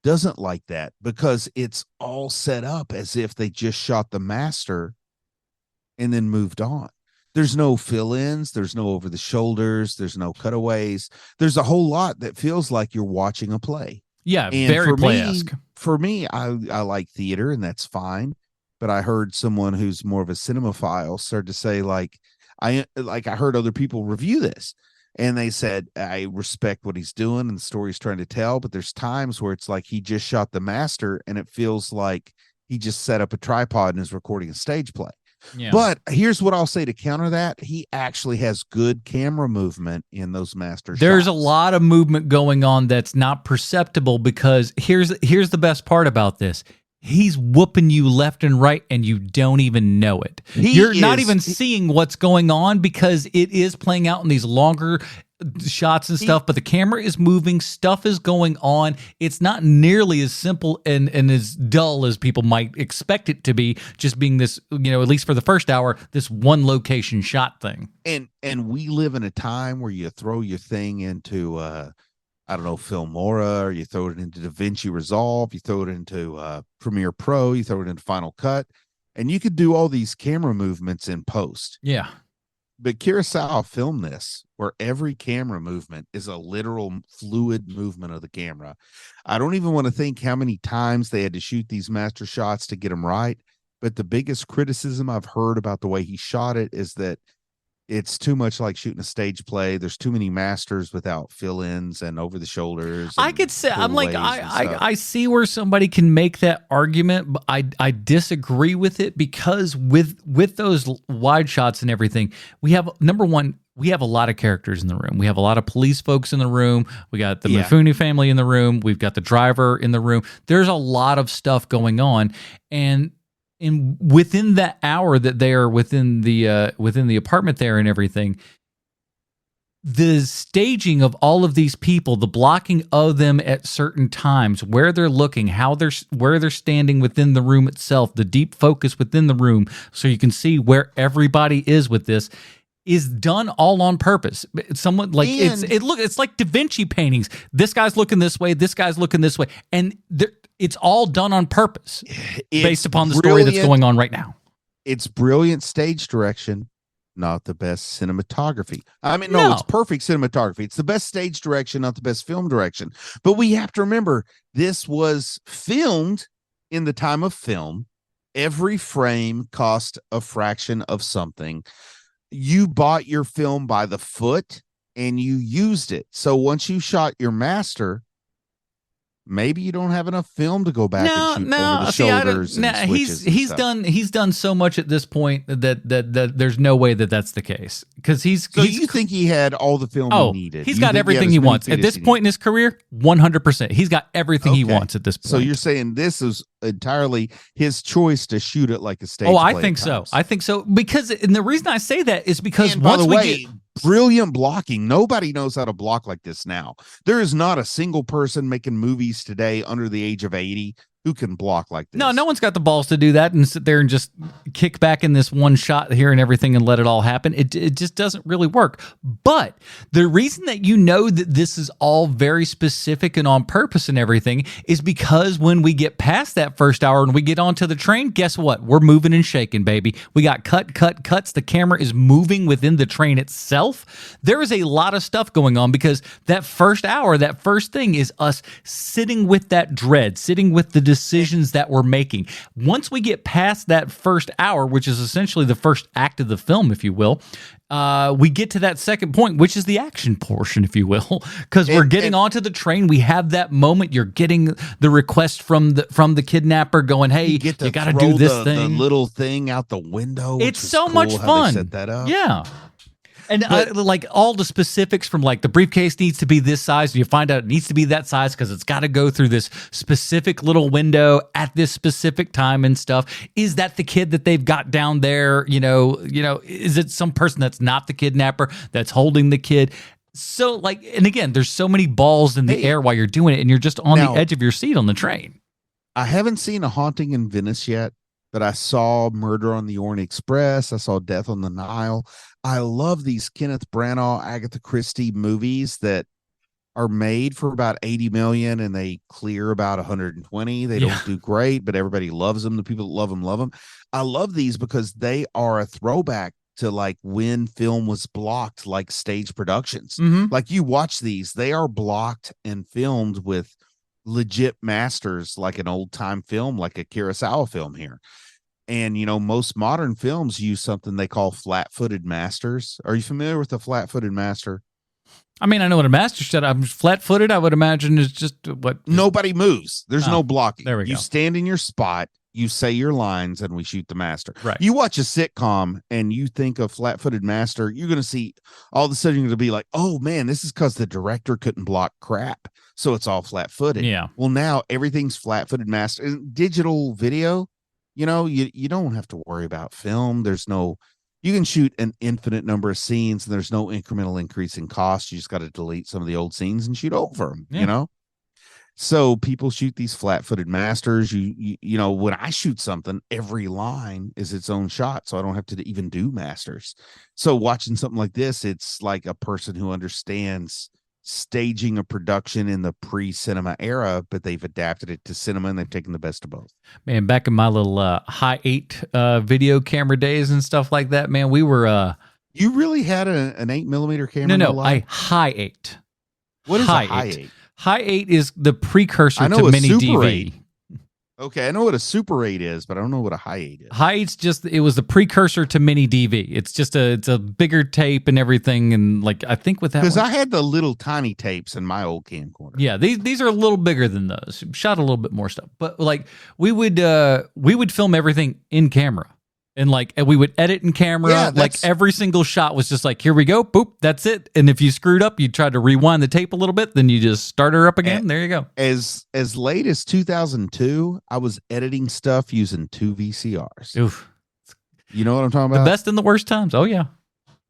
doesn't like that, because it's all set up as if they just shot the master and then moved on. There's no fill-ins, there's no over the shoulders, there's no cutaways. There's a whole lot that feels like you're watching a play. Yeah, and very play-esque. For me, I like theater, and that's fine. But I heard someone who's more of a cinemaphile start to say, I heard other people review this, and they said, I respect what he's doing and the story he's trying to tell, but there's times where it's like he just shot the master and it feels like he just set up a tripod and is recording a stage play. Yeah. But here's what I'll say to counter that. He actually has good camera movement in those master There's shots. A lot of movement going on that's not perceptible, because here's the best part about this. He's whooping you left and right, and you don't even know it. You're not even seeing what's going on because it is playing out in these longer shots and stuff, but the camera is moving, stuff is going on. It's not nearly as simple and as dull as people might expect it to be, just being this, at least for the first hour, this one location shot thing. And we live in a time where you throw your thing into I don't know, Filmora, or you throw it into DaVinci Resolve, you throw it into Premiere Pro, you throw it into Final Cut, and you could do all these camera movements in post. Yeah. But Kurosawa filmed this where every camera movement is a literal fluid movement of the camera. I don't even want to think how many times they had to shoot these master shots to get them right. But the biggest criticism I've heard about the way he shot it is that it's too much like shooting a stage play. There's too many masters without fill-ins and over the shoulders. I could say, I'm like, I see where somebody can make that argument, but I disagree with it, because with those wide shots and everything, we have, number one, we have a lot of characters in the room. We have a lot of police folks in the room. We got the Mifune family in the room. We've got the driver in the room. There's a lot of stuff going on, and within that hour that they are within the apartment there and everything, the staging of all of these people, the blocking of them at certain times, where they're looking, where they're standing within the room itself, the deep focus within the room, so you can see where everybody is with this, is done all on purpose. Someone like it's like Da Vinci paintings. This guy's looking this way, this guy's looking this way, and it's all done on purpose based upon the story that's going on right now. It's brilliant stage direction, not the best cinematography. I mean, no, it's perfect cinematography. It's the best stage direction, not the best film direction. But we have to remember, this was filmed in the time of film. Every frame cost a fraction of something. You bought your film by the foot and you used it. So once you shot your master, maybe you don't have enough film to go back and shoot over the shoulders. He's done so much at this point that there's no way that's the case, because you think he had all the film he needed? He's got everything he wants at this point in his career. 100%, he's got everything he wants at this point. So you're saying this is entirely his choice to shoot it like a stage? Oh, I think so. I think so, because, and the reason I say that is because brilliant blocking. Nobody knows how to block like this now. There is not a single person making movies today under the age of 80 who can block like this. No one's got the balls to do that and sit there and just kick back in this one shot here and everything and let it all happen. It just doesn't really work. But the reason that you know that this is all very specific and on purpose and everything is because when we get past that first hour and we get onto the train, guess what? We're moving and shaking, baby. We got cuts. The camera is moving within the train itself. There is a lot of stuff going on, because that first hour, that first thing is us sitting with that dread, sitting with the decisions that we're making. Once we get past that first hour, which is essentially the first act of the film, if you will, we get to that second point, which is the action portion, if you will, because we're getting onto the train. We have that moment. You're getting the request from the kidnapper going, "Hey, you got to do this thing." The little thing out the window. It's so much fun. Set that up. Yeah. And like all the specifics, from like the briefcase needs to be this size, and you find out it needs to be that size because it's got to go through this specific little window at this specific time and stuff. Is that the kid that they've got down there? Is it some person that's not the kidnapper that's holding the kid? So like, and again, there's so many balls in the air while you're doing it, and you're just on the edge of your seat on the train. I haven't seen A Haunting in Venice yet, but I saw Murder on the Orient Express. I saw Death on the Nile. I love these Kenneth Branagh, Agatha Christie movies that are made for about 80 million and they clear about 120. They don't do great, but everybody loves them. The people that love them. I love these because they are a throwback to like when film was blocked, like stage productions. Like you watch these, they are blocked and filmed with legit masters, like an old time film, like a Kurosawa film here. And, most modern films use something they call flat-footed masters. Are you familiar with a flat-footed master? I mean, I know what a master shot. I'm flat-footed. I would imagine is just what. Nobody moves. There's no blocking. There we go. You stand in your spot, you say your lines, and we shoot the master. Right. You watch a sitcom and you think of flat-footed master, you're going to see all of a sudden you're going to be like, oh man, this is because the director couldn't block crap. So it's all flat-footed. Yeah. Well, now everything's flat-footed master. And digital video, you don't have to worry about film. You can shoot an infinite number of scenes and there's no incremental increase in cost. You just got to delete some of the old scenes and shoot over them, So people shoot these flat-footed masters. When I shoot something, every line is its own shot, so I don't have to even do masters. So watching something like this, it's like a person who understands staging a production in the pre-cinema era, but they've adapted it to cinema and they've taken the best of both. Man, back in my little high 8 video camera days and stuff like that, man, we were You really had an 8mm camera? No, in no, real life? I high 8. What is high a high 8? 8? High 8 is the precursor I know to a mini Super DV. 8. Okay, I know what a Super 8 is, but I don't know what a high 8 is. High 8's just, it was the precursor to mini DV. It's just it's a bigger tape and everything, and like I think with that Because one, I had the little tiny tapes in my old camcorder. yeah, these are a little bigger than those. Shot a little bit more stuff, but like we would film everything in camera, and we would edit in camera. Yeah, like that's- every single shot was just like, here we go, boop, that's it. And if you screwed up, you tried to rewind the tape a little bit, then you just start her up again. There you go. As late as 2002, I was editing stuff using 2 VCRs. Oof. You know what I'm talking The about? best and the worst times. Oh yeah.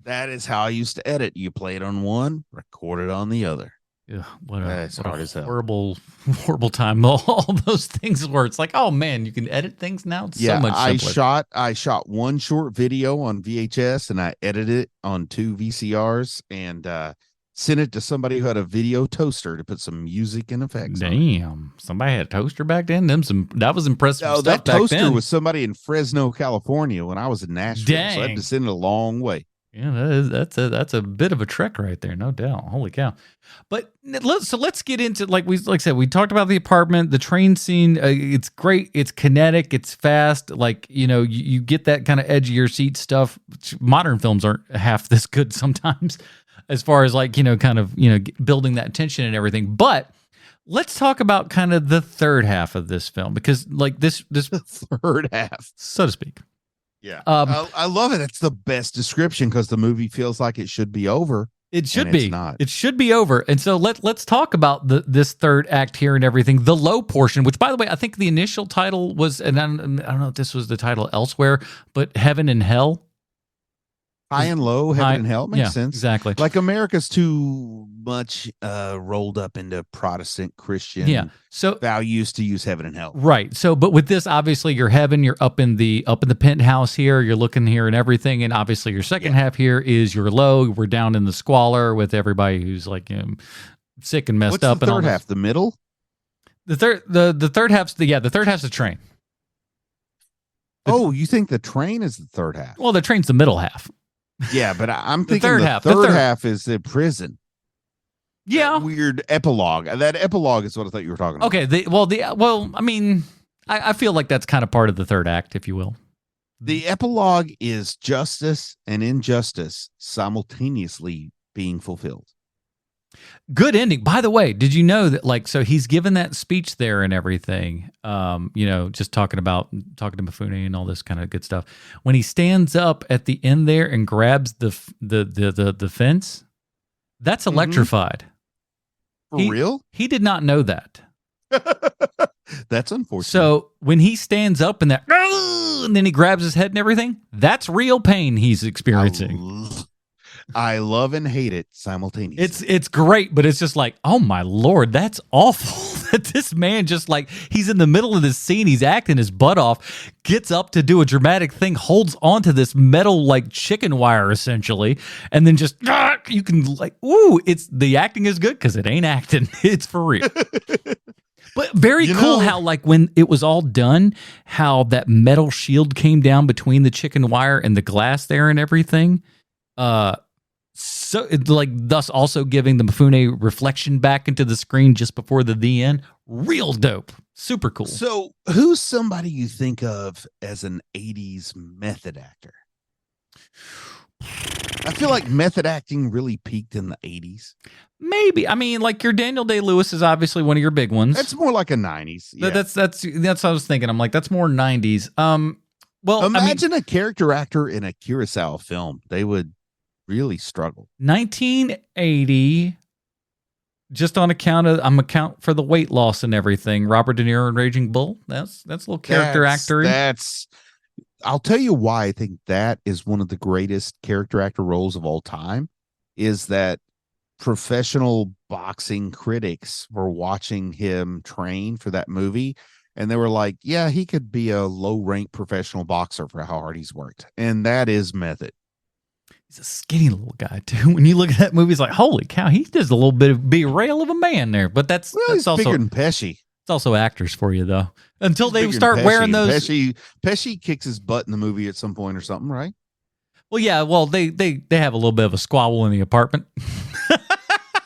That is how I used to edit. You play it on one, record it on the other. Ugh, what a, That's what a hard as hell. horrible time. All those things where it's like, oh man, you can edit things now. It's so much simpler. I shot one short video on VHS and I edited it on 2 VCRs and sent it to somebody who had a video toaster to put some music and effects on it. Damn, somebody had a toaster back then. That was impressive. No, stuff that back toaster then. was somebody in Fresno, California when I was in Nashville. So I Dang. had to send it a long way. Yeah, that's a bit of a trek right there, no doubt. Holy cow! But let's get into like I said, we talked about the apartment, the train scene. It's great. It's kinetic. It's fast. Like you get that kind of edge of your seat stuff. Modern films aren't half this good sometimes, as far as building that tension and everything. But let's talk about kind of the third half of this film, because this The third half. so to speak. Yeah. I love it. It's the best description because the movie feels like it should be over. It should and be. It's not. It should be over. And so let's talk about this third act here and everything. The low portion, which by the way, I think the initial title was, and I don't know if this was the title elsewhere, but Heaven and Hell. High and low, heaven and hell makes sense. Exactly. Like America's too much rolled up into Protestant Christian So values to use heaven and hell. right. So, but with this, obviously, you're heaven. You're up in the penthouse here. You're looking here and everything. And obviously, your second half here is your low. We're down in the squalor with everybody who's sick and messed What's up. The and third all half, the middle. the third half's the third half's the train. Oh, you think the train is the third half? Well, the train's the middle half. Yeah, but I'm The thinking third the half, third the third. half is the prison. Yeah. That weird epilogue. That epilogue is what I thought you were talking about. Okay. I mean, I feel like that's kind of part of the third act, if you will. The epilogue is justice and injustice simultaneously being fulfilled. Good ending. By the way, did you know that so he's given that speech there and everything, just talking to Mifune and all this kind of good stuff. When he stands up at the end there and grabs the fence, that's electrified. For real? He did not know that. That's unfortunate. So when he stands up and and then he grabs his head and everything, that's real pain he's experiencing. I love and hate it simultaneously. It's great, but it's just like, oh my Lord, that's awful. That this man just he's in the middle of this scene, he's acting his butt off, gets up to do a dramatic thing, holds onto this metal chicken wire essentially, and then just you can it's the acting is good because it ain't acting. It's for real. But very cool how when it was all done, how that metal shield came down between the chicken wire and the glass there and everything. So thus also giving the Mifune reflection back into the screen just before the end. Real dope. Super cool. So who's somebody you think of as an 80s method actor? I feel like method acting really peaked in the 80s. Maybe. I mean, your Daniel Day-Lewis is obviously one of your big ones. That's more like a 90s. Yeah. That's what I was thinking. I'm like, that's more 90s. Well, imagine a character actor in a Kurosawa film. They would really struggle. 1980, just on account for the weight loss and everything. Robert De Niro and Raging Bull. That's a little character actor. I'll tell you why I think that is one of the greatest character actor roles of all time. Is that professional boxing critics were watching him train for that movie, and they were like, "Yeah, he could be a low-rank professional boxer for how hard he's worked," and that is method. He's a skinny little guy too. When you look at that movie, it's like, holy cow, he does a little bit of be rail of a man there. But that's he's also bigger than Pesci. It's also actors for you though. Until He's they bigger start than wearing Pesci. those. Pesci kicks his butt in the movie at some point or something, right? Well, yeah. Well, they have a little bit of a squabble in the apartment.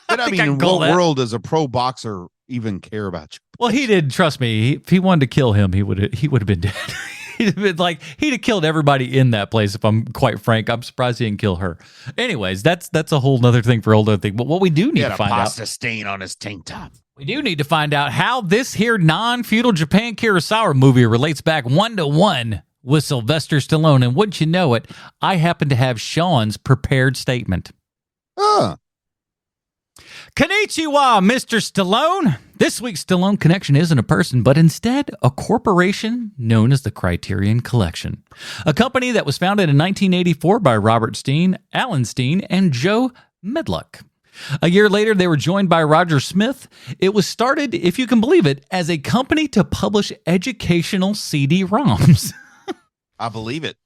But I think mean, I can in call what that. world does a pro boxer even care about you? Well, he did. Trust me. If he wanted to kill him, he would have been dead. He'd have been like he'd have killed everybody in that place. If I'm quite frank, I'm surprised he didn't kill her. Anyways, that's a whole other thing for a whole other thing. But what we do He need had to a find out, pasta stain on his tank top. we do need to find out how this here non-feudal Japan Kurosawa movie relates back 1-to-1 with Sylvester Stallone. And wouldn't you know it, I happen to have Sean's prepared statement. Huh. Konnichiwa, Mr. Stallone. This week's Stallone Connection isn't a person, but instead a corporation known as the Criterion Collection, a company that was founded in 1984 by Robert Steen, Alan Steen, and Joe Medluck. A year later, they were joined by Roger Smith. It was started, if you can believe it, as a company to publish educational CD-ROMs. I believe it.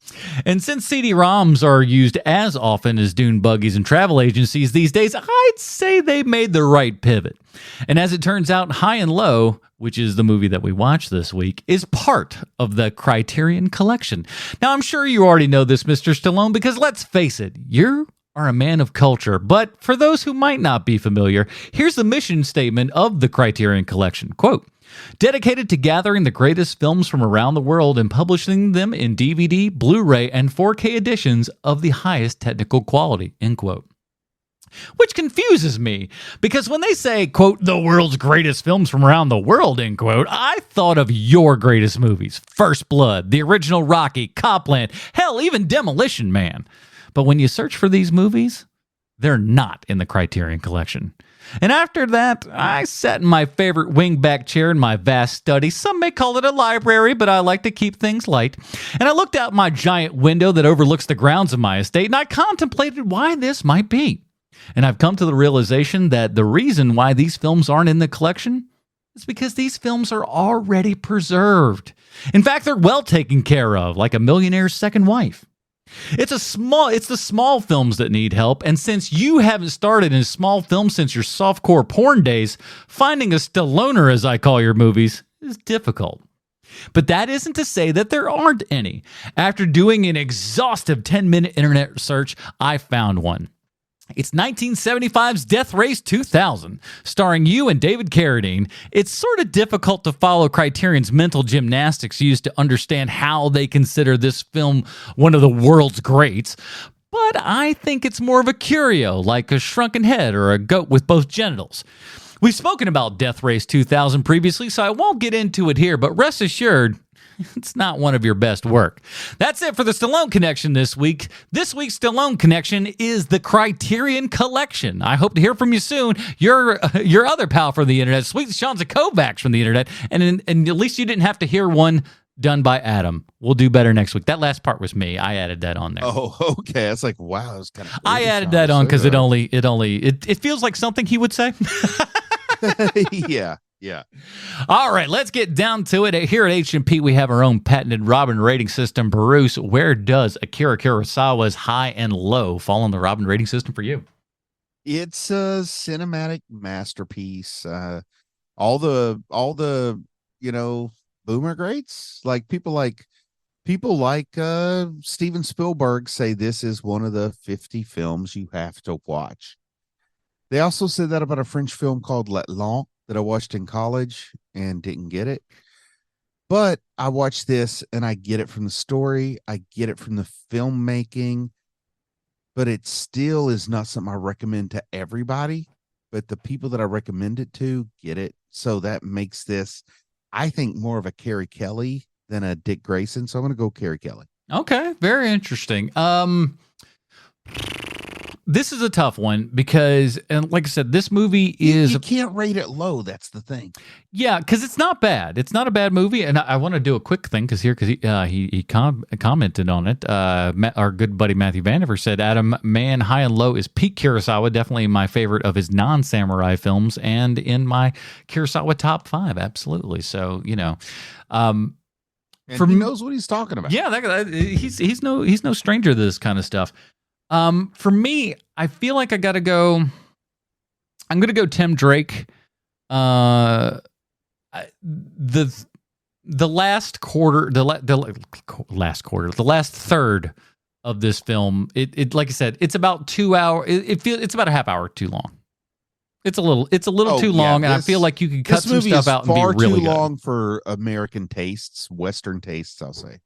And since CD-ROMs are used as often as dune buggies and travel agencies these days, I'd say they made the right pivot. And as it turns out, High and Low, which is the movie that we watched this week, is part of the Criterion Collection. Now, I'm sure you already know this, Mr. Stallone, because let's face it, you are a man of culture. But for those who might not be familiar, here's the mission statement of the Criterion Collection. Quote, dedicated to gathering the greatest films from around the world and publishing them in DVD, Blu-ray, and 4K editions of the highest technical quality, end quote. Which confuses me, because when they say, quote, the world's greatest films from around the world, end quote, I thought of your greatest movies. First Blood, the original Rocky, Copland, hell, even Demolition Man. But when you search for these movies, they're not in the Criterion Collection. And after that, I sat in my favorite wingback chair in my vast study. Some may call it a library, but I like to keep things light. And I looked out my giant window that overlooks the grounds of my estate, and I contemplated why this might be. And I've come to the realization that the reason why these films aren't in the collection is because these films are already preserved. In fact, they're well taken care of, like a millionaire's second wife. It's the small films that need help, and since you haven't started in small films since your softcore porn days, finding a Stalloner, as I call your movies, is difficult. But that isn't to say that there aren't any. After doing an exhaustive 10-minute internet search, I found one. It's 1975's Death Race 2000, starring you and David Carradine. It's sort of difficult to follow Criterion's mental gymnastics used to understand how they consider this film one of the world's greats. But I think it's more of a curio, like a shrunken head or a goat with both genitals. We've spoken about Death Race 2000 previously, so I won't get into it here, but rest assured, it's not one of your best work. That's it for the Stallone Connection this week. This week's Stallone Connection is the Criterion Collection. I hope to hear from you soon. Your other pal from the internet, Sweet Sean Kovacs from the internet, and at least you didn't have to hear one done by Adam. We'll do better next week. That last part was me. I added that on there. Oh, okay. It's like, wow, it was kind of. I added that on because it feels like something he would say. Yeah. All right, let's get down to it. Here at H&P, we have our own patented Robin rating system. Bruce, where does Akira Kurosawa's High and Low fall on the Robin rating system for you? It's a cinematic masterpiece. All the boomer greats, like people like Steven Spielberg say this is one of the 50 films you have to watch. They also said that about a French film called Les Longs that I watched in college and didn't get it. But I watched this and I get it from the story. I get it from the filmmaking, but it still is not something I recommend to everybody. But the people that I recommend it to get it. So that makes this, I think, more of a Carrie Kelly than a Dick Grayson. So I'm going to go Carrie Kelly. Okay, very interesting. This is a tough one because, and like I said, this movie is... You can't rate it low. That's the thing. Yeah, because it's not bad. It's not a bad movie. And I want to do a quick thing because he commented on it. Our good buddy Matthew Vandiver said, Adam, man, High and Low is peak Kurosawa. Definitely my favorite of his non-samurai films and in my Kurosawa top 5. Absolutely. So, And he knows what he's talking about. Yeah, he's no stranger to this kind of stuff. For me, I feel like I'm going to go Tim Drake. The last third of this film. It like I said, it's about 2 hours. It's about a half hour too long. It's a little too long, and I feel like you could cut some stuff out and be really good. This movie is far too long for American tastes, Western tastes, I'll say.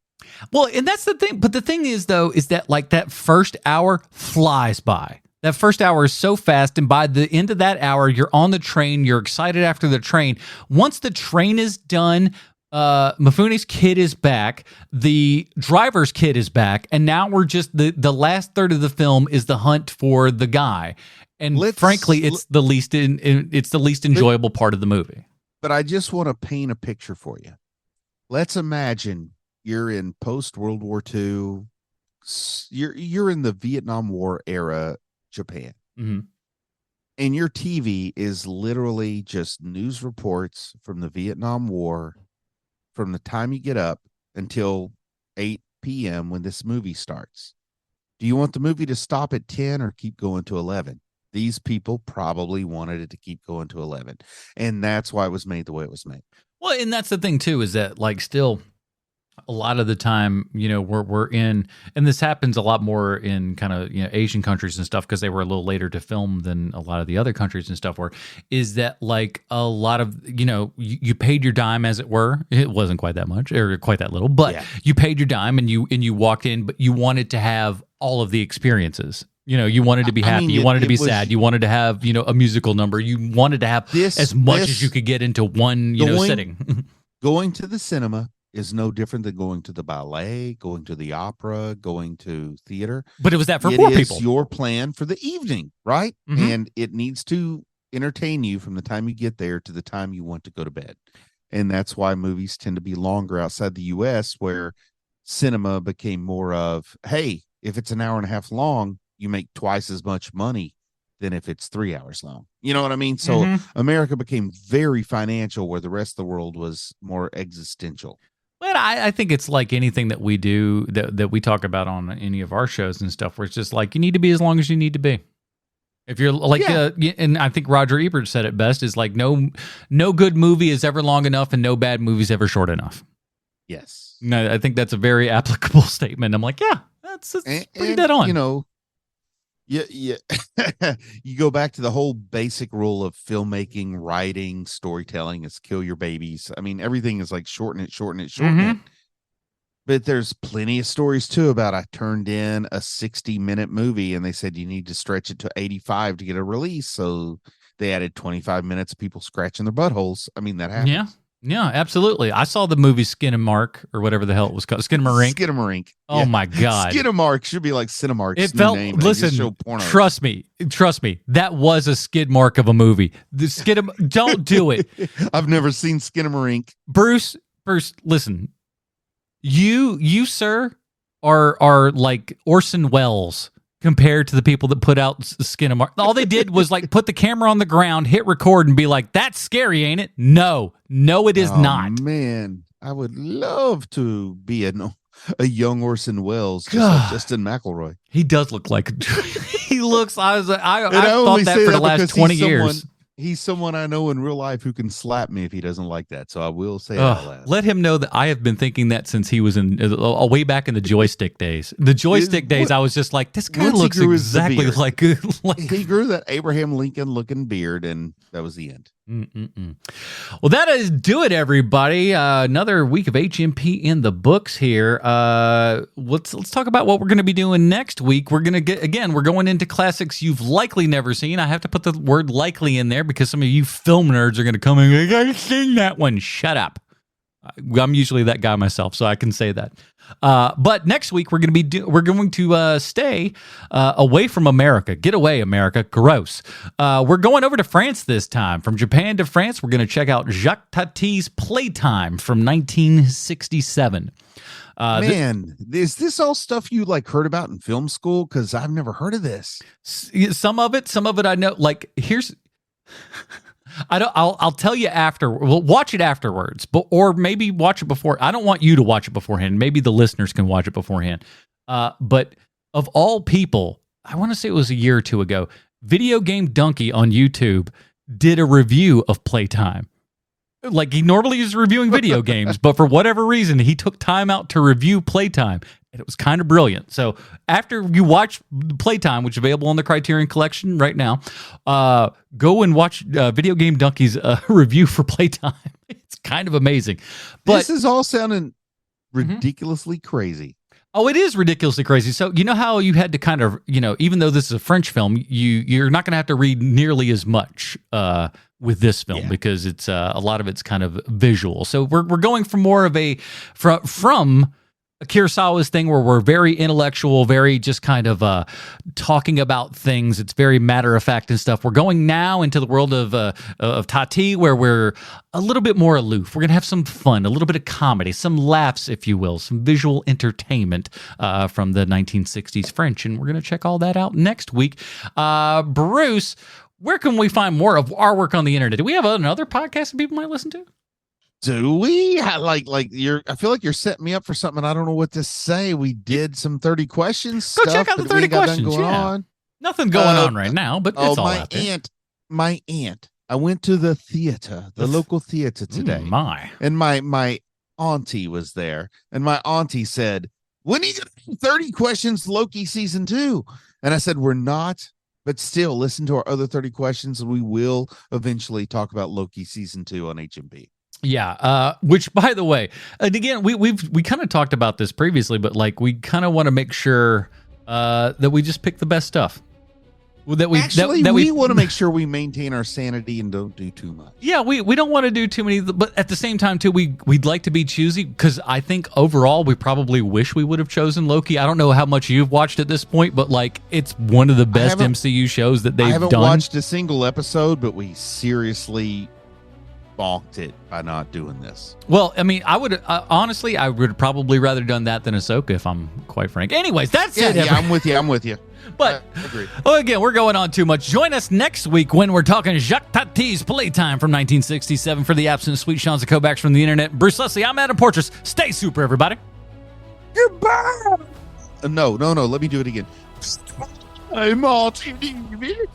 Well, and that's the thing. But the thing is, though, is that like that first hour flies by. That first hour is so fast, and by the end of that hour, you're on the train. You're excited after the train. Once the train is done, Mifune's kid is back. The driver's kid is back, and now we're just the last third of the film is the hunt for the guy. And frankly, it's the least enjoyable part of the movie. But I just want to paint a picture for you. Let's imagine you're in post World War II. You're in the Vietnam War era Japan. Mm-hmm. And your TV is literally just news reports from the Vietnam War from the time you get up until 8 p.m. when this movie starts. Do you want the movie to stop at 10 or keep going to 11? These people probably wanted it to keep going to 11. And that's why it was made the way it was made. Well, and that's the thing, too, is that like still a lot of the time, you know, we're in, and this happens a lot more in kind of, you know, Asian countries and stuff because they were a little later to film than a lot of the other countries and stuff were, is that like a lot of, you know, you paid your dime, as it were. It wasn't quite that much or quite that little, but you paid your dime and you walked in, but you wanted to have all of the experiences. You know, you wanted to be happy. You wanted to be sad. You wanted to have, you know, a musical number. You wanted to have as much as you could get into one, you know, sitting. Going to the cinema is no different than going to the ballet, going to the opera, going to theater. But it was that for poor people. It is your plan for the evening, right? Mm-hmm. And it needs to entertain you from the time you get there to the time you want to go to bed. And that's why movies tend to be longer outside the U.S., where cinema became more of, hey, if it's an hour and a half long, you make twice as much money than if it's 3 hours long. You know what I mean? So America became very financial, where the rest of the world was more existential. But I think it's like anything that we do, that we talk about on any of our shows and stuff, where it's just like, you need to be as long as you need to be. If you're like, and I think Roger Ebert said it best, is like, no good movie is ever long enough and no bad movie is ever short enough. Yes. No, I think that's a very applicable statement. I'm like, yeah, that's pretty dead on. You know, yeah. You go back to the whole basic rule of filmmaking, writing, storytelling is kill your babies. I mean, everything is like shorten it. But there's plenty of stories too about I turned in a 60-minute movie and they said you need to stretch it to 85 to get a release. So they added 25 minutes of people scratching their buttholes. I mean, that happens. Yeah, absolutely. I saw the movie Skinamarink, or whatever the hell it was called. Skinamarink. Oh my God. Skinamarink should be like Cinemark's it felt, name. Listen, trust me. That was a skid mark of a movie. Don't do it. I've never seen Skinamarink. Bruce, listen. You, sir, are like Orson Welles compared to the people that put out Skinamarink. All they did was like put the camera on the ground, hit record, and be like, "That's scary, ain't it?" No, it is not. Man, I would love to be a young Orson Welles, just like Justin McElroy. He does look like he looks. I thought that for the last 20 years. He's someone I know in real life who can slap me if he doesn't like that. So I will say that last. Let him know that I have been thinking that since he was in way back in the joystick days. The joystick days, I was just like, this guy looks exactly like he grew that Abraham Lincoln looking beard, and that was the end. Well, that is do it, everybody. Another week of HMP in the books here. Let's talk about what we're going to be doing next week. We're going into classics you've likely never seen. I have to put the word likely in there because some of you film nerds are going to come in and go, I've seen that one. Shut up. I'm usually that guy myself, so I can say that. But next week we're going to stay away from America. Get away, America. Gross. We're going over to France this time. From Japan to France, we're going to check out Jacques Tati's Playtime from 1967. Man, is this all stuff you like heard about in film school? Because I've never heard of this. Some of it I know. Like here's. I'll tell you after. We'll watch it afterwards, or maybe watch it before. I don't want you to watch it beforehand. Maybe the listeners can watch it beforehand. But of all people, I want to say it was a year or two ago, Video Game Donkey on YouTube did a review of Playtime. Like he normally is reviewing video games, but for whatever reason, he took time out to review Playtime. And it was kind of brilliant. So after you watch Playtime, which is available on the Criterion Collection right now, go and watch Video Game Donkey's review for Playtime. It's kind of amazing. But this is all sounding ridiculously crazy. Oh, it is ridiculously crazy. So you know how you had to kind of, even though this is a French film, you're not going to have to read nearly as much with this film because it's a lot of it's kind of visual. So we're going from more of from Kurosawa's thing where we're very intellectual, very just kind of talking about things. It's very matter of fact and stuff. We're going now into the world of Tati, where we're a little bit more aloof. We're gonna have some fun, a little bit of comedy, some laughs, if you will, some visual entertainment from the 1960s French, and we're gonna check all that out next week. Bruce, where can we find more of our work on the internet? Do we have another podcast that people might listen to? Do we like you're? I feel like you're setting me up for something. I don't know what to say. We did some 30 questions. Go check out the 30 questions. On. Nothing going on right now, but it's all out there. My aunt. I went to the theater, the local theater today. And my auntie was there, and my auntie said, "When are you gonna do 30 questions Loki season 2?" And I said, "We're not." But still, listen to our other 30 questions, and we will eventually talk about Loki season 2 on HMP. Yeah, which by the way, and again, we kind of talked about this previously, but like we kind of want to make sure that we just pick the best stuff. That we want to make sure we maintain our sanity and don't do too much. Yeah, we don't want to do too many, but at the same time too, we'd like to be choosy because I think overall we probably wish we would have chosen Loki. I don't know how much you've watched at this point, but like it's one of the best MCU shows that they've done. I haven't watched a single episode, but we seriously balked it by not doing this. Well, I mean, I would honestly, I would probably rather done that than Ahsoka, if I'm quite frank. Anyways, that's it. Yeah, I'm with you. But again, we're going on too much. Join us next week when we're talking Jacques Tati's Playtime from 1967 for the absent Sweet Sean's and Kovacs from the internet. Bruce Leslie, I'm Adam Portress. Stay super, everybody. Goodbye. No. Let me do it again. I'm all TV.